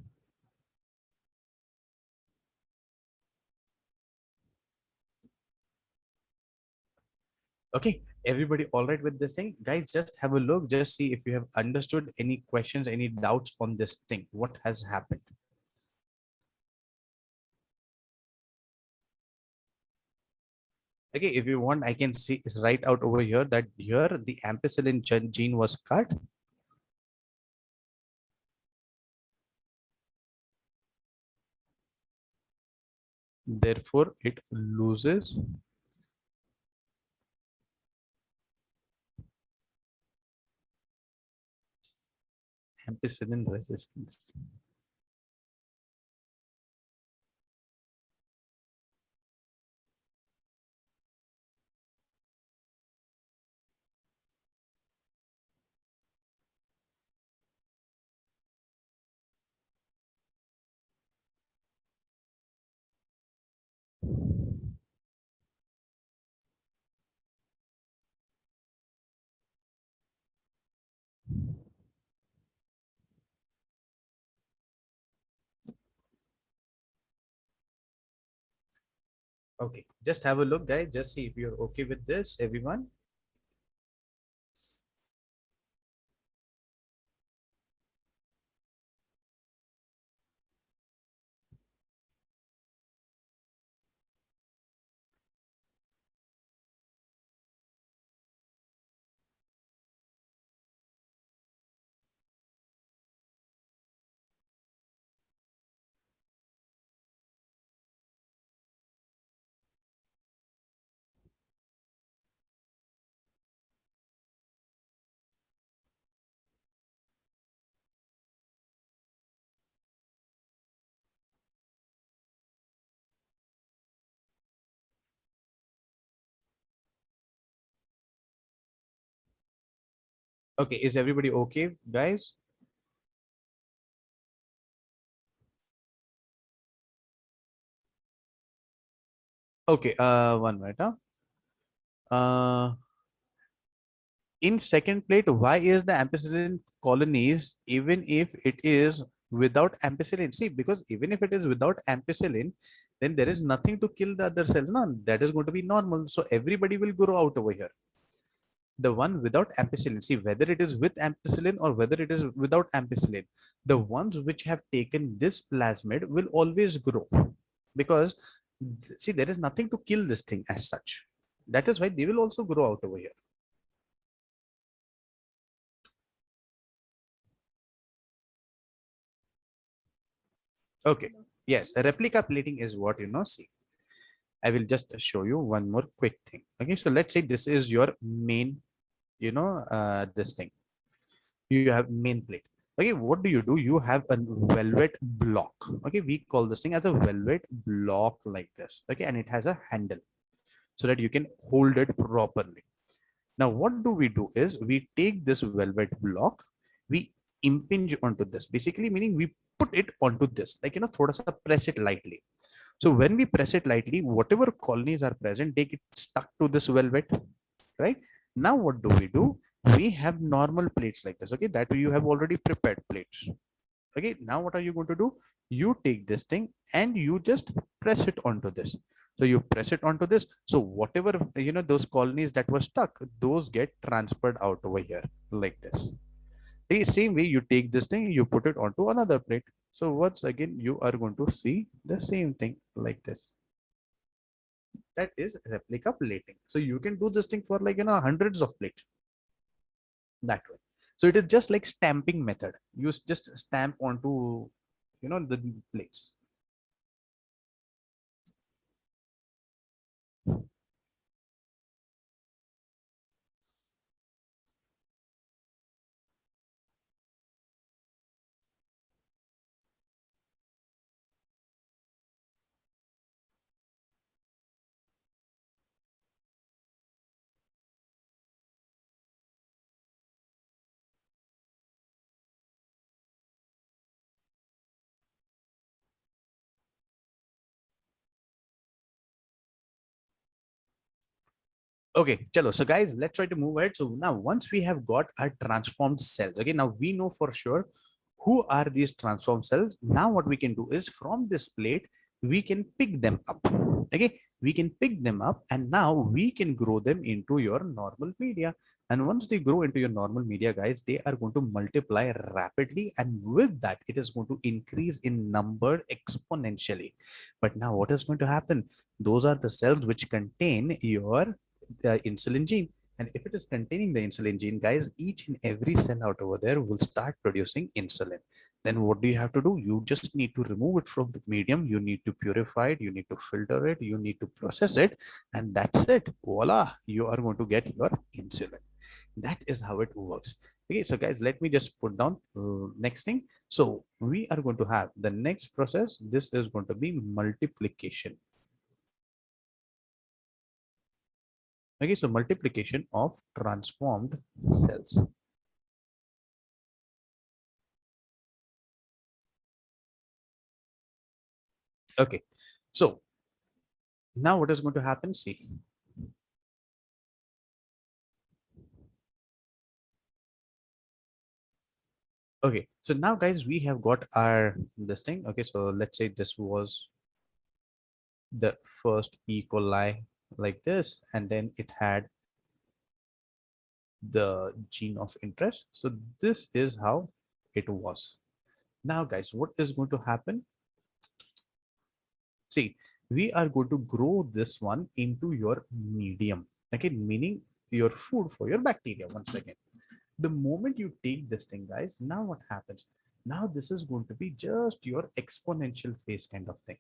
Okay, everybody all right with this thing? Guys, just have a look, just see if you have understood any questions, any doubts on this thing, what has happened. Okay, if you want, I can see is right out over here that here the ampicillin gene was cut. Therefore, it loses ampicillin resistance. Okay, just have a look, guys. Just see if you're okay with this, everyone. Okay, is everybody okay, guys? Okay, one minute. Huh? Uh, in second plate, why is the ampicillin colonies even if it is without ampicillin? See, because even if it is without ampicillin, then there is nothing to kill the other cells. No, that is going to be normal. So everybody will grow out over here. The one without ampicillin, see whether it is with ampicillin or whether it is without ampicillin, the ones which have taken this plasmid will always grow because see there is nothing to kill this thing as such. That is why they will also grow out over here. Okay, yes, replica plating is what see. I will just show you one more quick thing. Okay, so let's say this is your main, this thing. You have main plate. Okay, what do? You have a velvet block. Okay, we call this thing as a velvet block like this. Okay, and it has a handle so that you can hold it properly. Now, what do? Is we take this velvet block, we impinge onto this, basically meaning we put it onto this, like thoda sa press it lightly. So when we press it lightly, whatever colonies are present, they get stuck to this velvet, right? Now what do? We have normal plates like this, okay, that you have already prepared plates. Okay, now what are you going to do? You take this thing and you just press it onto this. So you press it onto this. So whatever, those colonies that were stuck, those get transferred out over here like this. The same way you take this thing, you put it onto another plate. So once again, you are going to see the same thing like this. That is replica plating. So you can do this thing for like, hundreds of plates that way. So it is just like stamping method. You just stamp onto, the plates. Okay, chalo. So guys, let's try to move ahead. So now once we have got our transformed cells, okay, now we know for sure who are these transformed cells. Now what we can do is from this plate, we can pick them up. Okay, we can pick them up and now we can grow them into your normal media. And once they grow into your normal media, guys, they are going to multiply rapidly. And with that, it is going to increase in number exponentially. But now what is going to happen? Those are the cells which contain your insulin gene. And if it is containing the insulin gene, guys, each and every cell out over there will start producing insulin. Then what do you have to do? You just need to remove it from the medium. You need to purify it. You need to filter it. You need to process it. And that's it. Voila, you are going to get your insulin. That is how it works. Okay, so guys, let me just put down next thing. So we are going to have the next process. This is going to be multiplication. Okay, so multiplication of transformed cells. Okay, so now what is going to happen? See, okay, so now guys, we have got our this thing. Okay, so let's say this was the first E. coli like this, and then it had the gene of interest. So this is how it was. Now, guys, what is going to happen? See, we are going to grow this one into your medium. Okay, meaning your food for your bacteria. Once again, the moment you take this thing, guys, now what happens? Now this is going to be just your exponential phase kind of thing.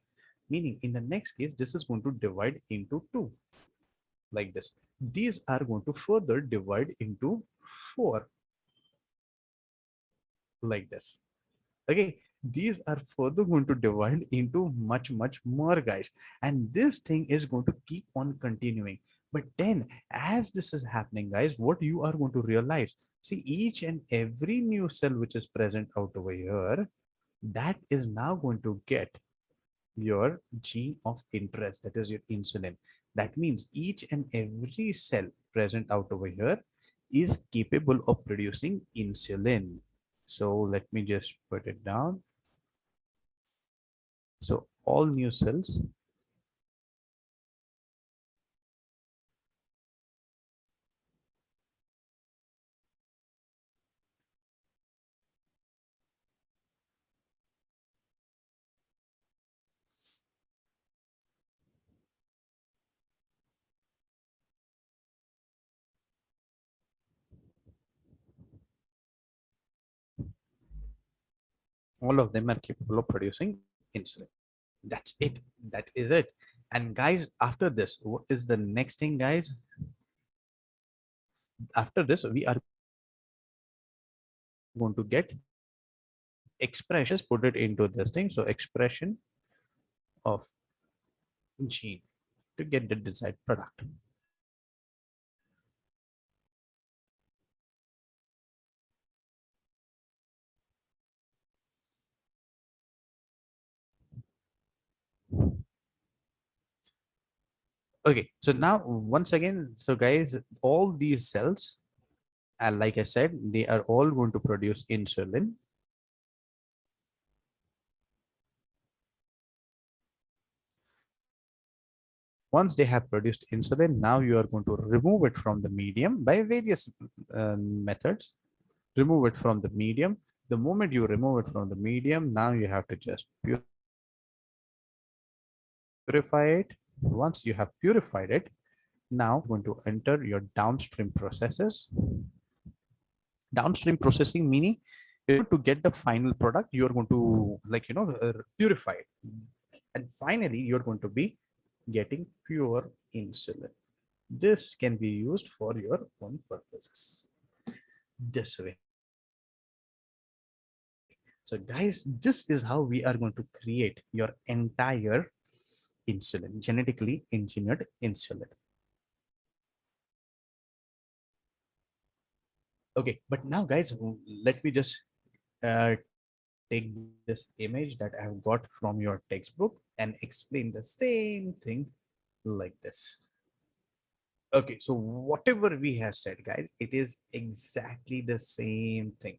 Meaning in the next case, this is going to divide into two like this. These are going to further divide into four like this. Okay, these are further going to divide into much more, guys, and this thing is going to keep on continuing. But then as this is happening, guys, what you are going to realize, see, each and every new cell which is present out over here, that is now going to get your gene of interest, that is your insulin. That means each and every cell present out over here is capable of producing insulin. So let me just put it down. So all new cells, all of them are capable of producing insulin. That's it. That is it. And guys, after this, what is the next thing, guys? After this, we are going to get expressions, put it into this thing. So expression of gene to get the desired product. Okay, so now once again, so guys, all these cells, like I said, they are all going to produce insulin. Once they have produced insulin, now you are going to remove it from the medium by various methods. Remove it from the medium. The moment you remove it from the medium, now you have to just purify it. Once you have purified it, now going to enter your downstream processes. Downstream processing meaning to get the final product, you're going to purify it. And finally, you're going to be getting pure insulin. This can be used for your own purposes. This way. So guys, this is how we are going to create your entire insulin, genetically engineered insulin. Okay, but now guys, let me just uh, take this image that I have got from your textbook and explain the same thing like this. Okay, so whatever we have said, guys, it is exactly the same thing.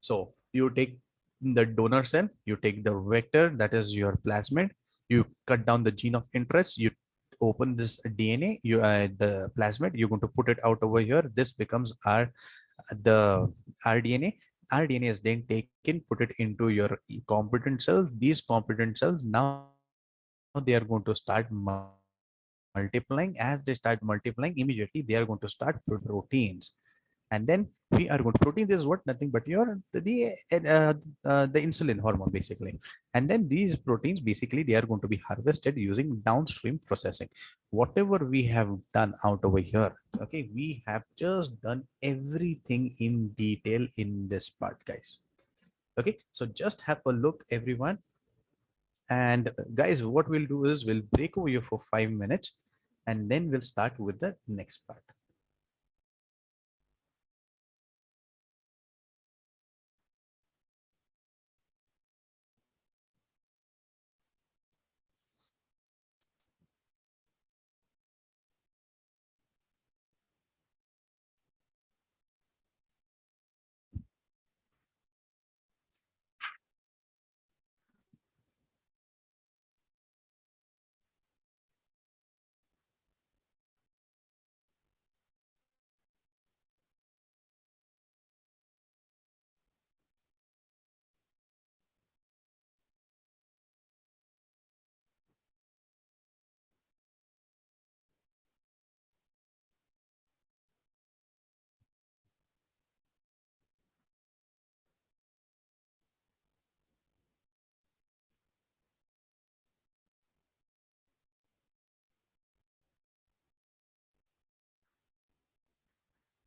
So you take the donor cell, you take the vector, that is your plasmid, you cut down the gene of interest, you open this DNA, you the plasmid, you're going to put it out over here. This becomes our the rDNA. rDNA is then taken, put it into your competent cells. These competent cells, now they are going to start multiplying. As they start multiplying, immediately they are going to start proteins. And then we are going to proteins is what? Nothing but your the insulin hormone basically. And then these proteins basically they are going to be harvested using downstream processing. Whatever we have done out over here, okay, we have just done everything in detail in this part, guys. Okay, so just have a look, everyone. And guys, what we'll do is we'll break over here for 5 minutes, and then we'll start with the next part.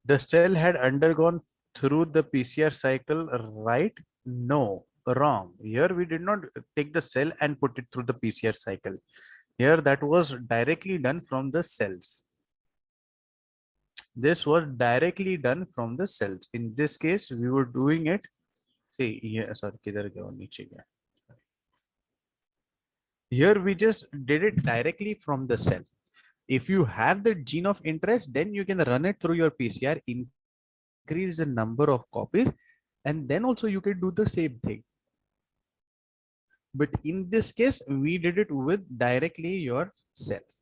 The cell had undergone through the PCR cycle, right? No, wrong. Here we did not take the cell and put it through the PCR cycle. Here that was directly done from the cells. This was directly done from the cells. In this case, we were doing it. See, here, sorry, किधर गया वो नीचे गया. Here we just did it directly from the cell. If you have the gene of interest, then you can run it through your PCR, increase the number of copies, and then also you can do the same thing. But in this case, we did it with directly your cells.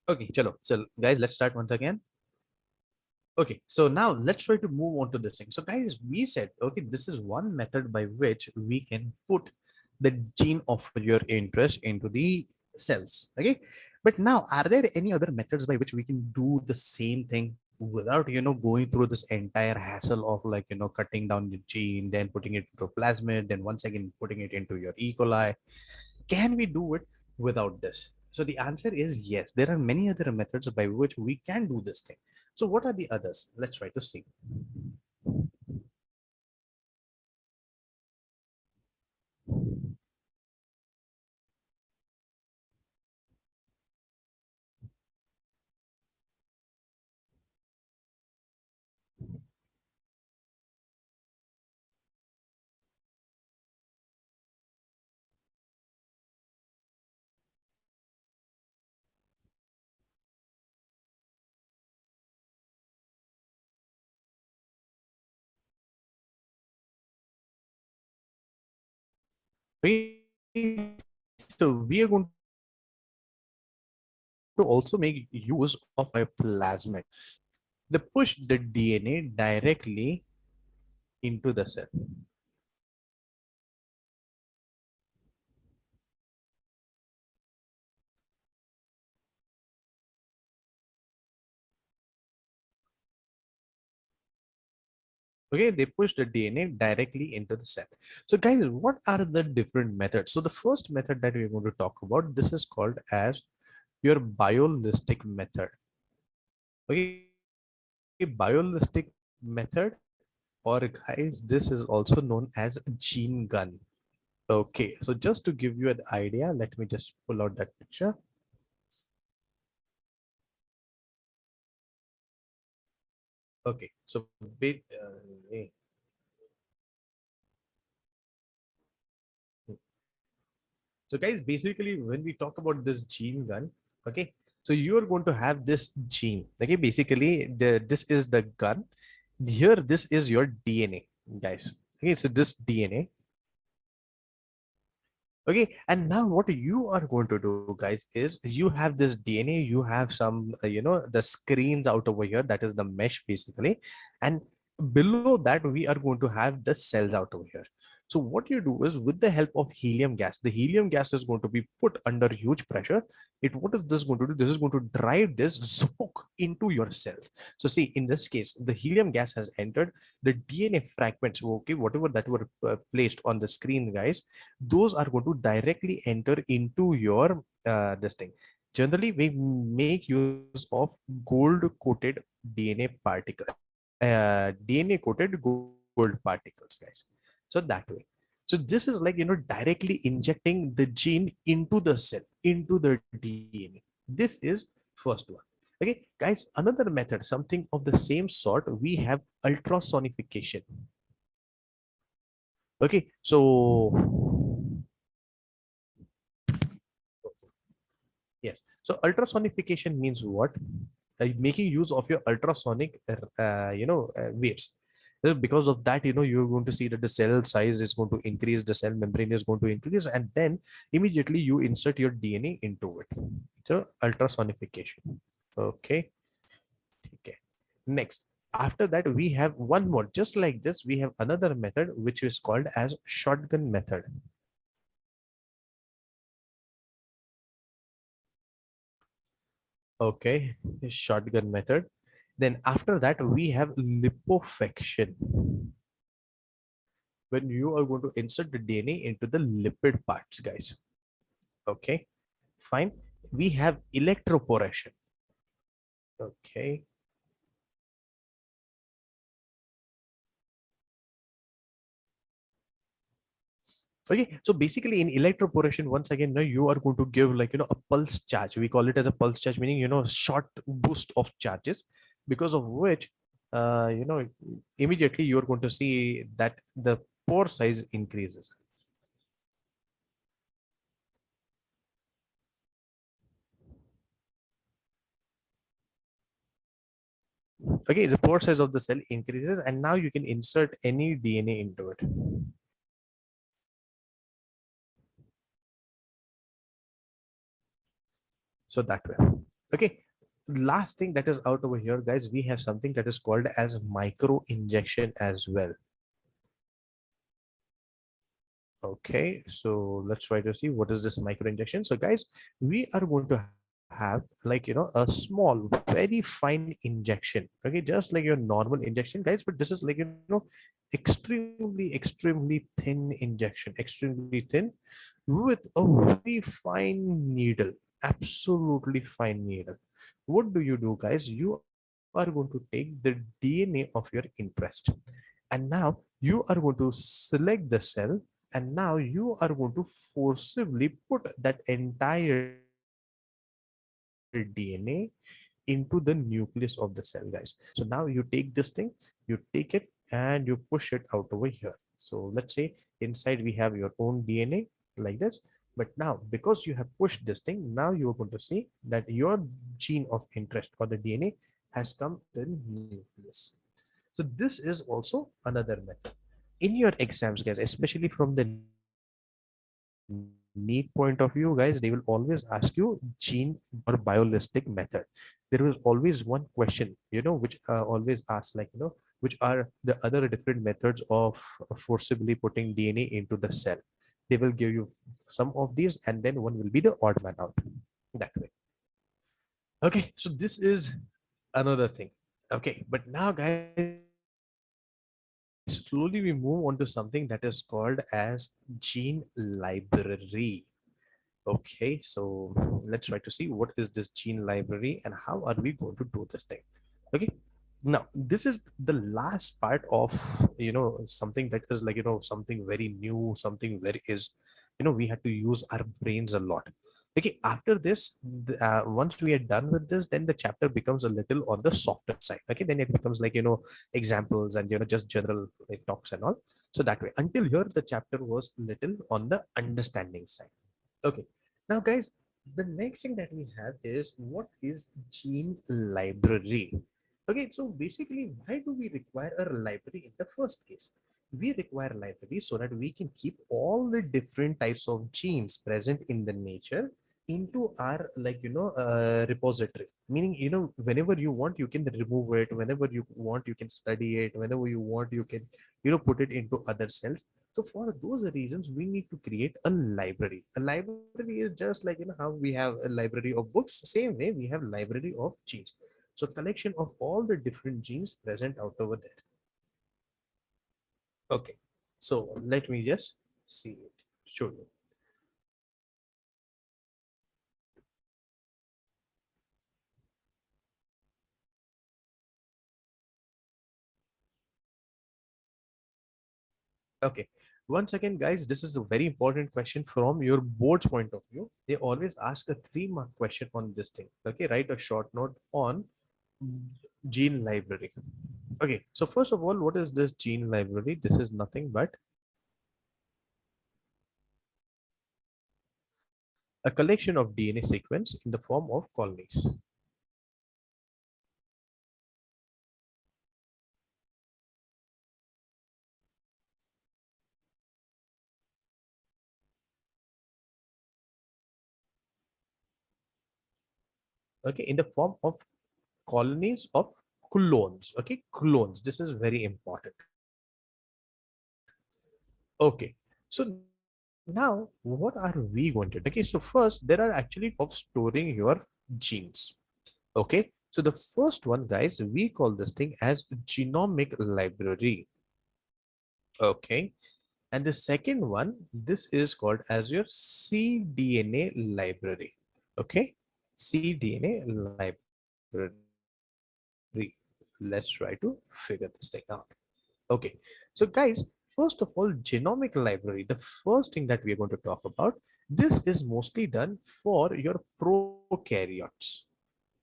Okay, chalo. So guys, let's start once again. Okay, so now let's try to move on to this thing. So guys, we said, okay, this is one method by which we can put the gene of your interest into the cells. Okay, but now are there any other methods by which we can do the same thing without, going through this entire hassle of like, cutting down the gene, then putting it into plasmid, then once again putting it into your E. coli? Can we do it without this? So the answer is yes. There are many other methods by which we can do this thing. So what are the others? Let's try to see. So we are going to also make use of a plasmid. They push the DNA directly into the cell. Okay, they push the DNA directly into the cell. So guys, what are the different methods? So the first method that we're going to talk about, this is called as your biolistic method. Okay, biolistic method, or guys, this is also known as gene gun. Okay, so just to give you an idea, let me just pull out that picture. Okay, so eh, so guys, basically when we talk about this gene gun, okay, so you are going to have this gene. Okay, basically this is the gun. Here, this is your DNA, guys. Okay, so this DNA. Okay, and now what you are going to do, guys, is you have this DNA, you have some, the screens out over here, that is the mesh basically. And below that, we are going to have the cells out over here. So what you do is with the help of helium gas, the helium gas is going to be put under huge pressure. What is this going to do? This is going to drive this smoke into your cells. So see, in this case, the helium gas has entered the DNA fragments, okay, whatever that were placed on the screen, guys, those are going to directly enter into your this thing. Generally, we make use of gold coated DNA particle, DNA coated gold particles, guys. So that way. So this is like, directly injecting the gene into the cell, into the DNA. This is first one. Okay, guys, another method, something of the same sort, we have ultrasonification. Okay, so yes. So ultrasonification means what? Making use of your ultrasonic, waves. Because of that, you're going to see that the cell size is going to increase, the cell membrane is going to increase, and then immediately you insert your DNA into it. So ultrasonification. Okay. Okay. Next. After that, we have one more. Just like this, we have another method which is called as shotgun method. Okay, shotgun method. Then after that, we have liposuction. When you are going to insert the DNA into the lipid parts, guys. Okay, fine. We have electroporation. Okay. Okay, so basically in electroporation, once again, you are going to give like, a pulse charge. We call it as a pulse charge, meaning, short boost of charges, because of which, immediately you're going to see that the pore size increases. Okay, the pore size of the cell increases, and now you can insert any DNA into it. So that way. Okay. Last thing that is out over here, guys, we have something that is called as micro injection as well. Okay, so let's try to see what is this micro injection. So guys, we are going to have like a small, very fine injection. Okay, just like your normal injection, guys, but this is like extremely thin injection, extremely thin, with a very fine needle, absolutely fine needle. What do you do, guys? You are going to take the DNA of your interest, and now you are going to select the cell, and now you are going to forcibly put that entire DNA into the nucleus of the cell, guys. So now you take this thing, you take it and you push it out over here. So let's say inside we have your own DNA like this, but now because you have pushed this thing, now you are going to see that your gene of interest or the DNA has come in the nucleus. So this is also another method. In your exams, guys, especially from the NEET point of view, guys, they will always ask you gene or biologistic method. There is always one question, which always asks which are the other different methods of forcibly putting DNA into the cell. They will give you some of these, and then one will be the odd man out that way. Okay, so this is another thing. Okay, but now guys, slowly we move on to something that is called as gene library. Okay, so let's try to see what is this gene library and how are we going to do this thing. Okay, now this is the last part of something that is something very new, something very is we had to use our brains a lot. Okay, after this, once we are done with this, then the chapter becomes a little on the softer side. Okay, then it becomes like examples and just general talks and all. So that way, until here the chapter was little on the understanding side. Okay, now guys, the next thing that we have is what is gene library. Okay, so basically, why do we require a library in the first case? We require library so that we can keep all the different types of genes present in the nature into our repository, meaning whenever you want you can remove it, whenever you want you can study it, whenever you want you can put it into other cells. So for those reasons, we need to create a library. A library is just like how we have a library of books. Same way we have library of genes. So collection of all the different genes present out over there. Okay. So let me just see it. Show you. Okay. Once again, guys, this is a very important question from your board's point of view. They always ask a 3-mark question on this thing. Okay, write a short note on gene library. Okay, so first of all, what is this gene library? This is nothing but a collection of DNA sequence in the form of colonies. Okay, in the form of colonies of clones. Okay, clones. This is very important. Okay, so now what are we going to do? Okay, so first there are actually of storing your genes. Okay, so the first one, guys, we call this thing as genomic library. Okay, and the second one, this is called as your cDNA library. Okay, cDNA library. Let's try to figure this thing out. Okay, so guys, first of all, genomic library, the first thing that we are going to talk about, this is mostly done for your prokaryotes.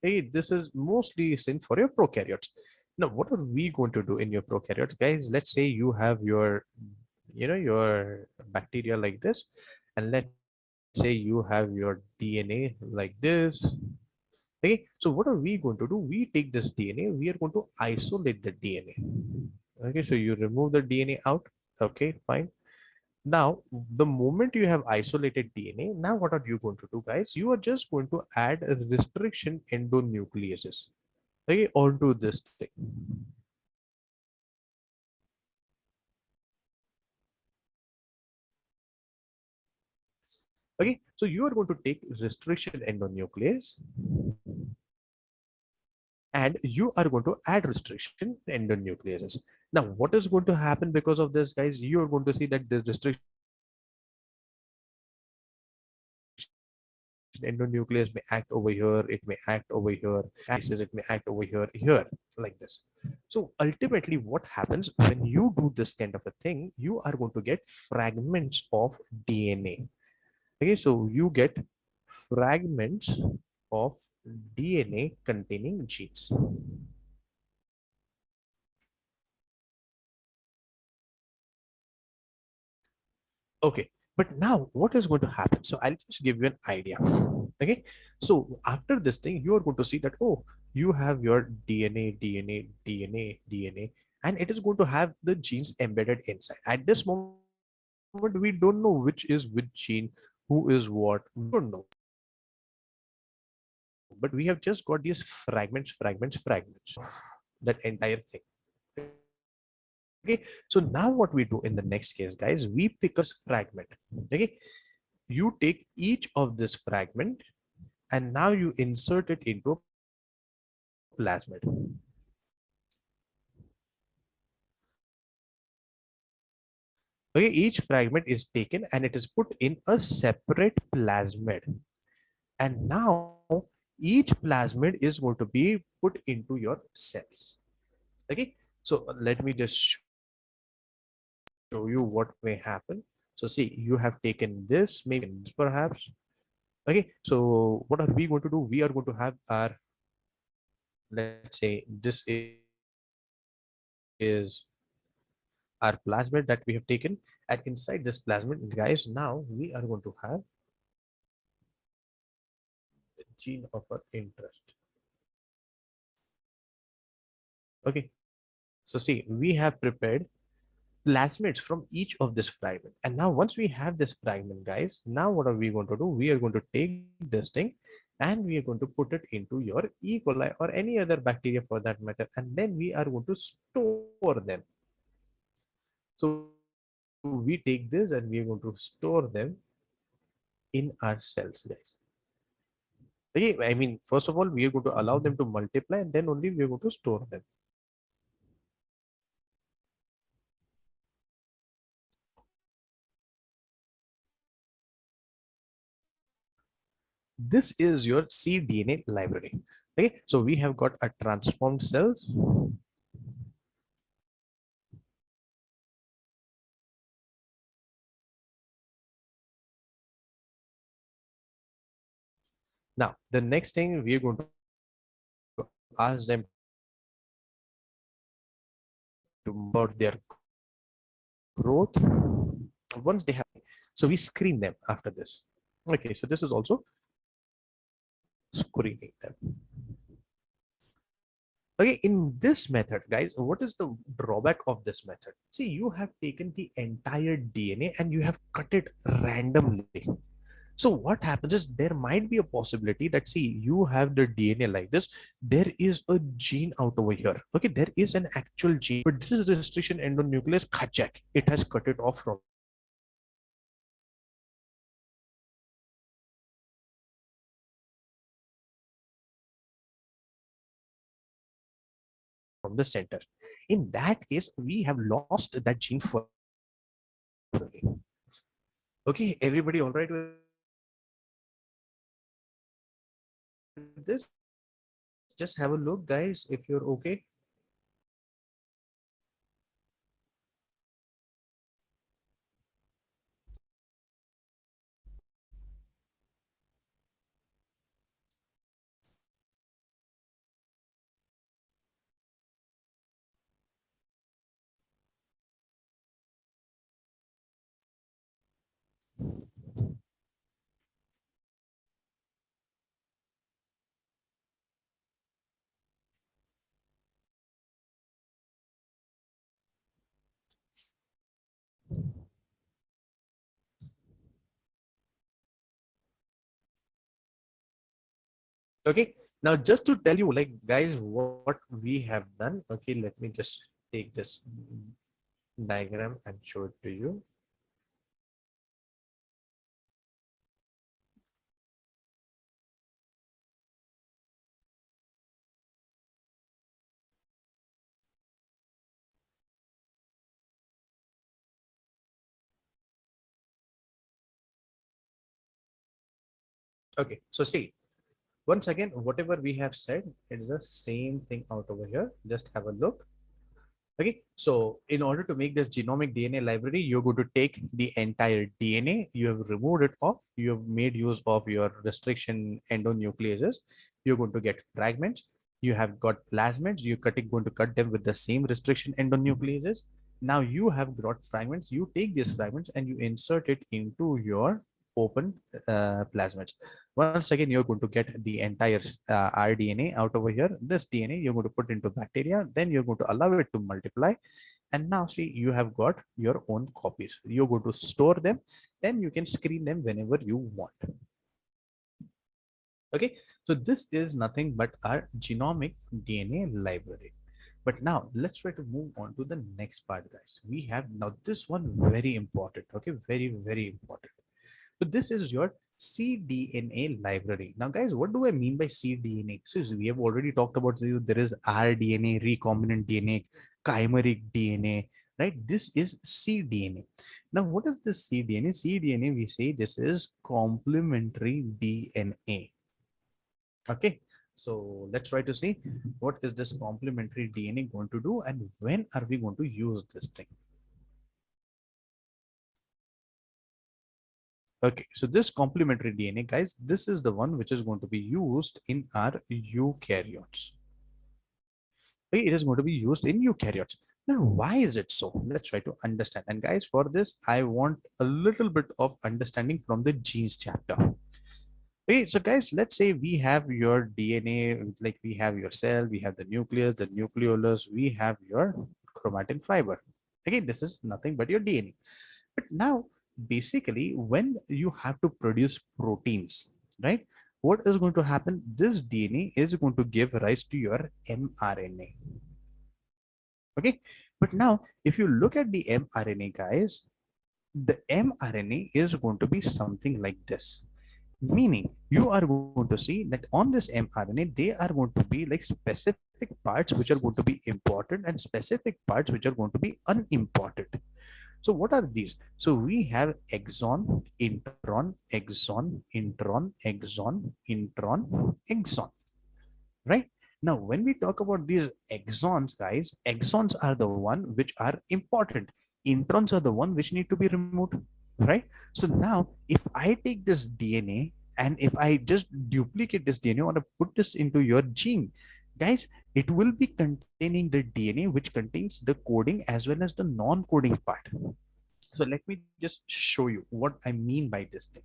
Hey, this is mostly sent for your prokaryotes. Now, what are we going to do in your prokaryotes, guys? Let's say you have your bacteria like this, and let's say you have your DNA like this. Okay, so what are we going to do? We take this DNA, we are going to isolate the DNA. Okay, so you remove the DNA out. Okay, fine. Now, the moment you have isolated DNA, now what are you going to do, guys? You are just going to add a restriction endonucleases, okay, onto this thing. Okay, so you are going to take restriction endonuclease and you are going to add restriction endonucleases. Now, what is going to happen because of this, guys? You are going to see that the restriction endonuclease may act over here, it may act over here, it may act over here, here, like this. So ultimately, what happens when you do this kind of a thing, you are going to get fragments of DNA. Okay, so you get fragments of DNA containing genes. Okay, but now what is going to happen? So I'll just give you an idea. Okay, so after this thing, you are going to see that, oh, you have your DNA, and it is going to have the genes embedded inside. At this moment, we don't know which is which gene, who is what. We don't know, but we have just got these fragments, that entire thing. Okay, so now what we do in the next case, guys, we pick a fragment. Okay, you take each of this fragment and now you insert it into a plasmid. Okay, each fragment is taken and it is put in a separate plasmid. And now each plasmid is going to be put into your cells. Okay, so let me just show you what may happen. So see, you have taken this, maybe this perhaps. Okay, so what are we going to do? We are going to have our, let's say, this is our plasmid that we have taken, and inside this plasmid, guys, now we are going to have the gene of our interest. Okay, so see, we have prepared plasmids from each of this fragment, and now once we have this fragment, guys, now what are we going to do? We are going to take this thing and we are going to put it into your E. coli or any other bacteria for that matter, and then we are going to store them. So we take this and we are going to store them in our cells, guys. Okay, I mean, first of all, we are going to allow them to multiply and then only we are going to store them. This is your cDNA library. Okay, so we have got a transformed cells. Now, the next thing we are going to ask them to about their growth. Once they have, so we screen them after this. Okay, so this is also screening them. Okay, in this method, guys, what is the drawback of this method? See, you have taken the entire DNA and you have cut it randomly. So what happens is there might be a possibility that, see, you have the DNA like this. There is a gene out over here. Okay, there is an actual gene, but this is restriction endonuclease khachak. It has cut it off from the center. In that case, we have lost that gene for. Okay, everybody all right with this? Just have a look, guys, if you're okay. Okay. Now, just to tell you, like, guys, what we have done. Okay, let me just take this diagram and show it to you. Okay, so see, once again, whatever we have said, it is the same thing out over here. Just have a look. Okay, so in order to make this genomic DNA library, you're going to take the entire DNA, you have removed it off, you have made use of your restriction endonucleases, you're going to get fragments, you have got plasmids, going to cut them with the same restriction endonucleases. Now you have got fragments, you take these fragments and you insert it into your open plasmids. Once again, you're going to get the entire rDNA out over here. This DNA you're going to put into bacteria, then you're going to allow it to multiply. And now see, you have got your own copies. You're going to store them, then you can screen them whenever you want. Okay, so this is nothing but our genomic DNA library. But now let's try to move on to the next part, guys. We have now this one very important. Okay, very important. So this is your cDNA library. Now, guys, what do I mean by cDNA? So we have already talked about there is rDNA, recombinant DNA, chimeric DNA, right? This is cDNA. Now, what is this cDNA? cDNA, we say this is complementary DNA. Okay. So let's try to see what is this complementary DNA going to do and when are we going to use this thing? Okay, so this complementary DNA, guys, this is the one which is going to be used in our eukaryotes. Okay, it is going to be used in eukaryotes. Now, why is it so? Let's try to understand. And guys, for this, I want a little bit of understanding from the genes chapter. Okay, so guys, let's say we have your DNA, like we have your cell, we have the nucleus, the nucleolus, we have your chromatin fiber. Again, this is nothing but your DNA. But now, basically, when you have to produce proteins, right? What is going to happen? This DNA is going to give rise to your mRNA. Okay. But now, if you look at the mRNA, guys, the mRNA is going to be something like this. Meaning, you are going to see that on this mRNA, they are going to be like specific parts which are going to be important and specific parts which are going to be unimportant. So what are these? So we have exon, intron, exon, intron, exon, intron, exon, right? Now, when we talk about these exons, guys, exons are the one which are important. Introns are the one which need to be removed, right? So now, if I take this DNA and if I just duplicate this DNA or put this into your gene, guys, it will be containing the DNA which contains the coding as well as the non-coding part. So let me just show you what I mean by this thing.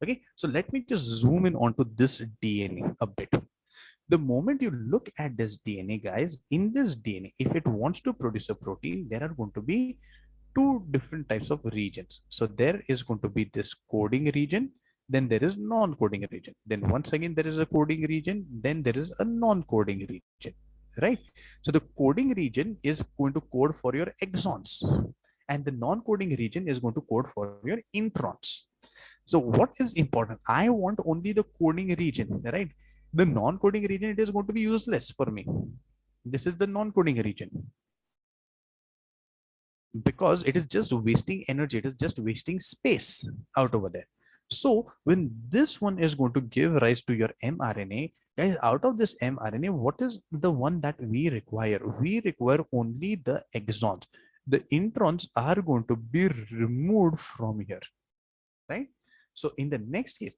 Okay, so let me just zoom in onto this DNA a bit. The moment you look at this DNA, guys, in this DNA, if it wants to produce a protein, there are going to be two different types of regions. So there is going to be this coding region, then there is non-coding region. Then once again, there is a coding region, then there is a non-coding region, right? So the coding region is going to code for your exons and the non-coding region is going to code for your introns. So what is important? I want only the coding region, right? The non-coding region, it is going to be useless for me. This is the non-coding region because it is just wasting energy. It is just wasting space out over there. So when this one is going to give rise to your mRNA, guys, out of this mRNA, what is the one that we require? We require only the exons. The introns are going to be removed from here, right? So in the next case,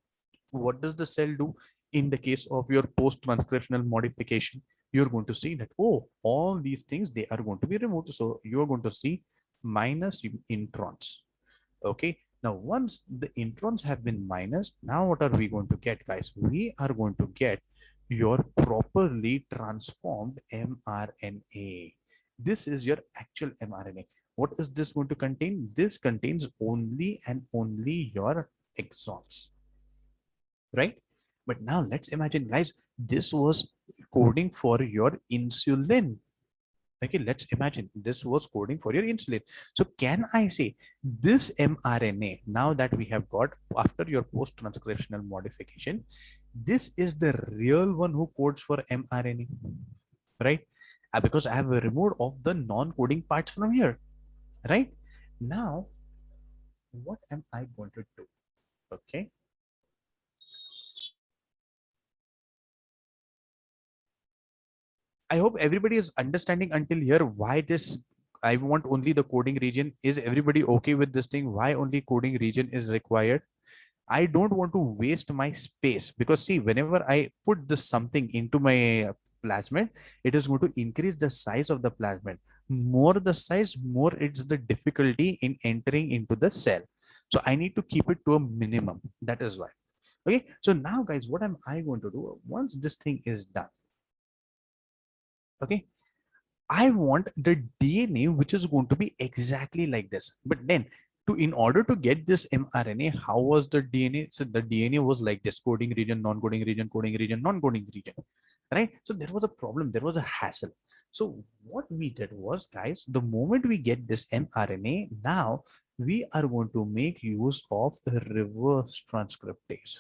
what does the cell do? In the case of your post-transcriptional modification, you're going to see that, oh, all these things, they are going to be removed. So you're going to see minus introns. Okay. Now, once the introns have been minus, now what are we going to get, guys? We are going to get your properly transformed mRNA. This is your actual mRNA. What is this going to contain? This contains only and only your exons, right? But now let's imagine, guys, this was coding for your insulin. Okay, let's imagine this was coding for your insulin. So can I say this mRNA, now that we have got after your post-transcriptional modification, this is the real one who codes for mRNA, right? Because I have removed of the non-coding parts from here, right? Now, what am I going to do? Okay. I hope everybody is understanding until here why this I want only the coding region. Is everybody okay with this thing? Why only coding region is required? I don't want to waste my space because see, whenever I put this something into my plasmid, it is going to increase the size of the plasmid. More the size, more it's the difficulty in entering into the cell. So I need to keep it to a minimum. That is why. Okay. So now, guys, what am I going to do once this thing is done? Okay. I want the DNA which is going to be exactly like this. But then in order to get this mRNA, how was the DNA? So the DNA was like this: coding region, non-coding region, coding region, non-coding region, right? So there was a problem, there was a hassle. So what we did was, guys, the moment we get this mRNA, now we are going to make use of a reverse transcriptase.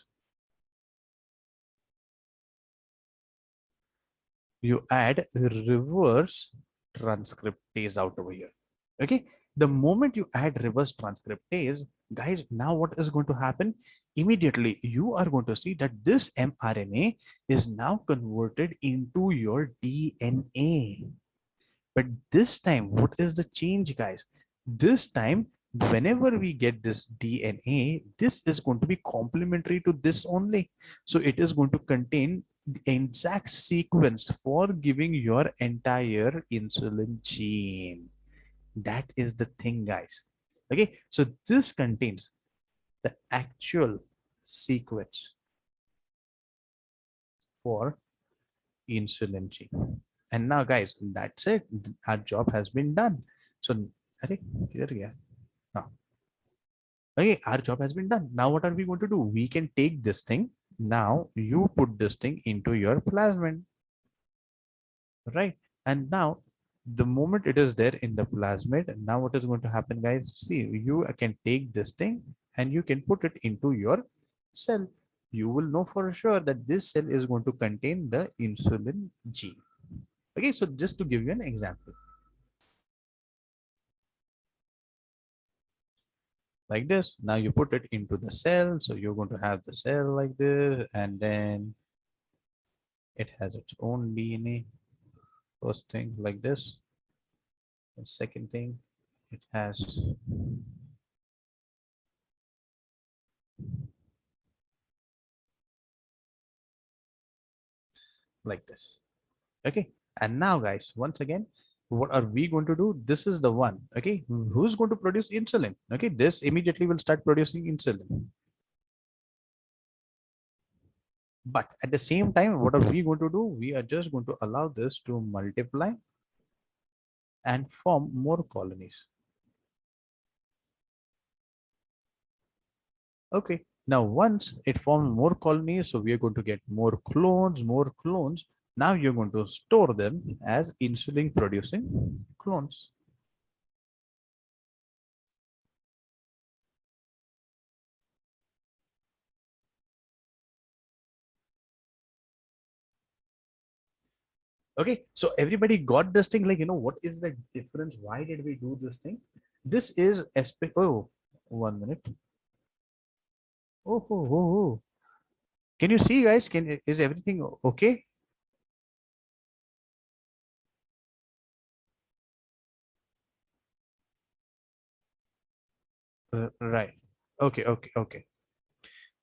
You add reverse transcriptase out over here. Okay. The moment you add reverse transcriptase, guys, now what is going to happen? Immediately, you are going to see that this mRNA is now converted into your DNA. But this time, what is the change, guys? This time, whenever we get this DNA, this is going to be complementary to this only. So it is going to contain the exact sequence for giving your entire insulin gene. That is the thing, guys. Okay, so this contains the actual sequence for insulin gene. And now, guys, that's it. Our job has been done. So, okay, our job has been done. Now, what are we going to do? We can take this thing. Now, you put this thing into your plasmid, right? And now, the moment it is there in the plasmid, now what is going to happen, guys? See, you can take this thing and you can put it into your cell. You will know for sure that this cell is going to contain the insulin gene. Okay, so just to give you an example, like this, now you put it into the cell. So you're going to have the cell like this, and then it has its own DNA. First thing like this. The second thing, it has like this. Okay. And now, guys, once again, what are we going to do? This is the one. Okay. Who's going to produce insulin? Okay. This immediately will start producing insulin. But at the same time, what are we going to do? We are just going to allow this to multiply and form more colonies. Okay. Now, once it forms more colonies, so we are going to get more clones, more clones. Now you're going to store them as insulin producing clones. Okay. So everybody got this thing, like, what is the difference? Why did we do this thing? This is, oh, 1 minute. Oh. Can you see, guys? Is everything okay? Right. Okay.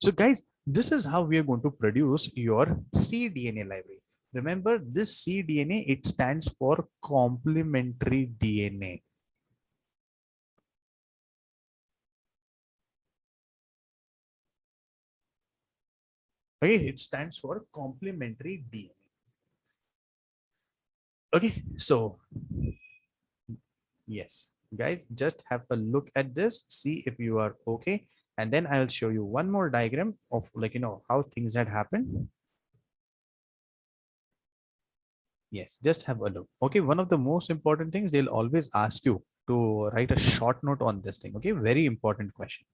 So, guys, this is how we are going to produce your cDNA library. Remember, this cDNA, it stands for complementary DNA. Okay, it stands for complementary DNA. Okay, so yes, guys, just have a look at this, see if you are okay. And then I will show you one more diagram of how things had happened. Yes, just have a look. Okay, one of the most important things, they'll always ask you to write a short note on this thing. Okay, very important question.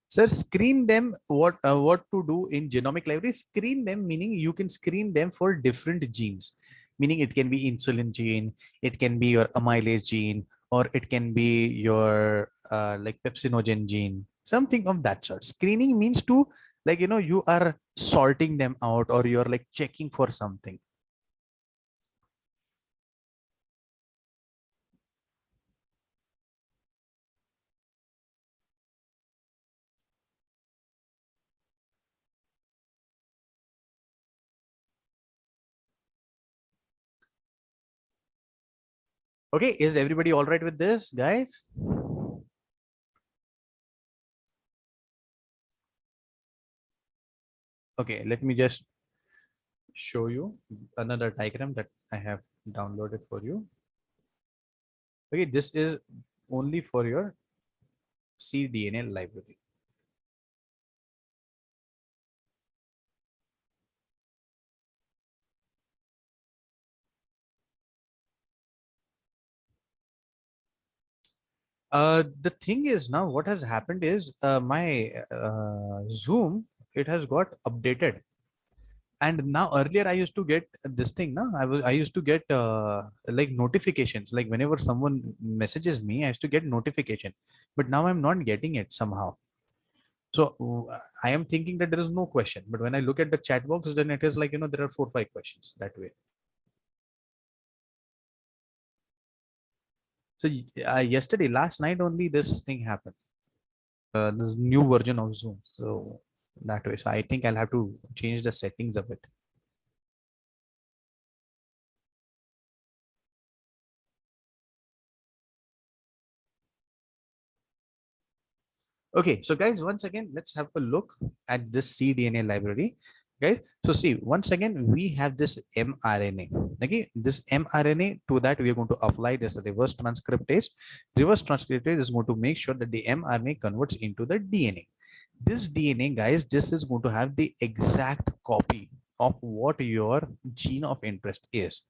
Sir, screen them. What to do in genomic library? Screen them, meaning you can screen them for different genes. Meaning it can be insulin gene, it can be your amylase gene, or it can be your like pepsinogen gene, something of that sort. Screening means to you are sorting them out, or you're like checking for something. Okay, is everybody all right with this, guys? Okay, let me just show you another diagram that I have downloaded for you. Okay, this is only for your cDNA library. The thing is, now what has happened is my Zoom, it has got updated. And now earlier I used to get this thing. Now I used to get like notifications. Like whenever someone messages me, I used to get notification. But now I'm not getting it somehow. So I am thinking that there is no question. But when I look at the chat box, then it is like there are 4 5 questions that way. So yesterday, last night only, this thing happened. This new version of Zoom. So that way. So I think I'll have to change the settings a bit. Okay, so guys, once again, let's have a look at this cDNA library. Okay, so see, once again, we have this mRNA. Okay, this mRNA, to that we are going to apply this reverse transcriptase. Reverse transcriptase is going to make sure that the mRNA converts into the DNA. This DNA, guys, this is going to have the exact copy of what your gene of interest is.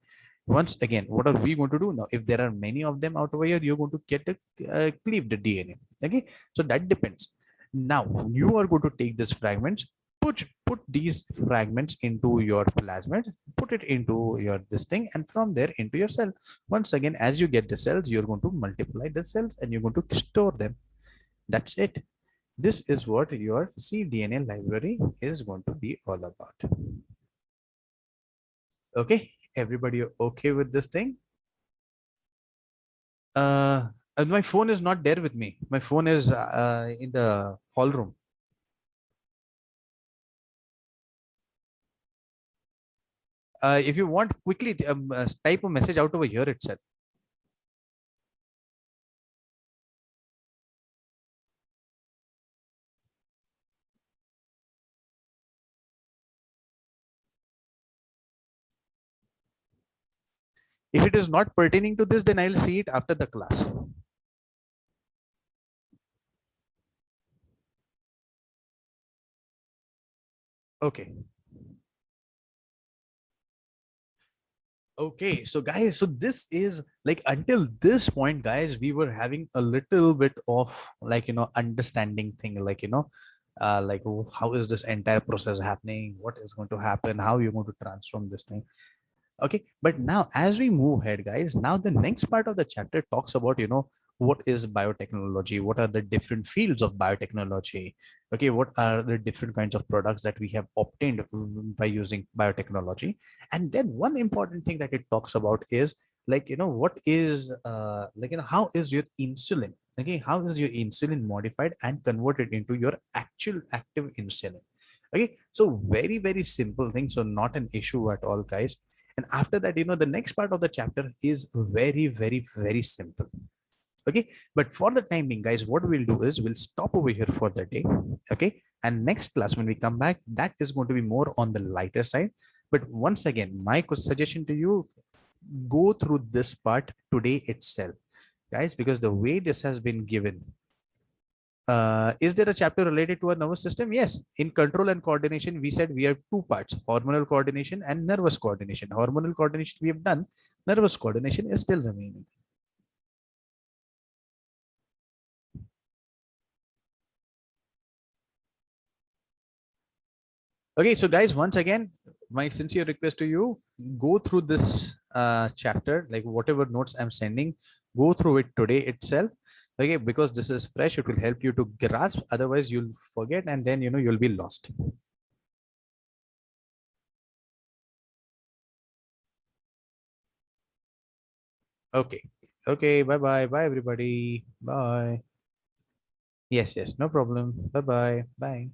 Once again, what are we going to do now? If there are many of them out over here, you're going to get a cleaved DNA. Okay, so that depends. Now you are going to take these fragments, put these fragments into your plasmid, put it into your this thing, and from there into your cell. Once again, as you get the cells, you're going to multiply the cells and you're going to store them. That's it. This is what your cDNA library is going to be all about. Okay, everybody okay with this thing? My phone is not there with me. My phone is in the hall room. If you want, quickly type a message out over here itself. If it is not pertaining to this, then I'll see it after the class. Okay. Okay, so guys, so this is like, until this point, guys, we were having a little bit of understanding thing, like how is this entire process happening, what is going to happen, how you're going to transform this thing. Okay, but now as we move ahead, guys, now the next part of the chapter talks about what is biotechnology, what are the different fields of biotechnology, okay, what are the different kinds of products that we have obtained by using biotechnology. And then one important thing that it talks about is like, what is like, how is your insulin, okay, how is your insulin modified and converted into your actual active insulin. Okay, so very, very simple thing, so not an issue at all, guys. And after that, the next part of the chapter is very, very, very simple. Okay, but for the time being, guys, what we'll do is we'll stop over here for the day. Okay, and next class when we come back, that is going to be more on the lighter side. But once again, my suggestion to you, go through this part today itself, guys, because the way this has been given, is there a chapter related to our nervous system? Yes. In control and coordination, we said we have two parts: hormonal coordination and nervous coordination. Hormonal coordination we have done, nervous coordination is still remaining. Okay, so guys, once again, my sincere request to you, go through this chapter, like whatever notes I'm sending, go through it today itself. Okay, because this is fresh, it will help you to grasp. Otherwise, you'll forget, and then you'll be lost. Okay. Okay, bye-bye. Bye, everybody. Bye. Yes, yes, no problem. Bye-bye. Bye.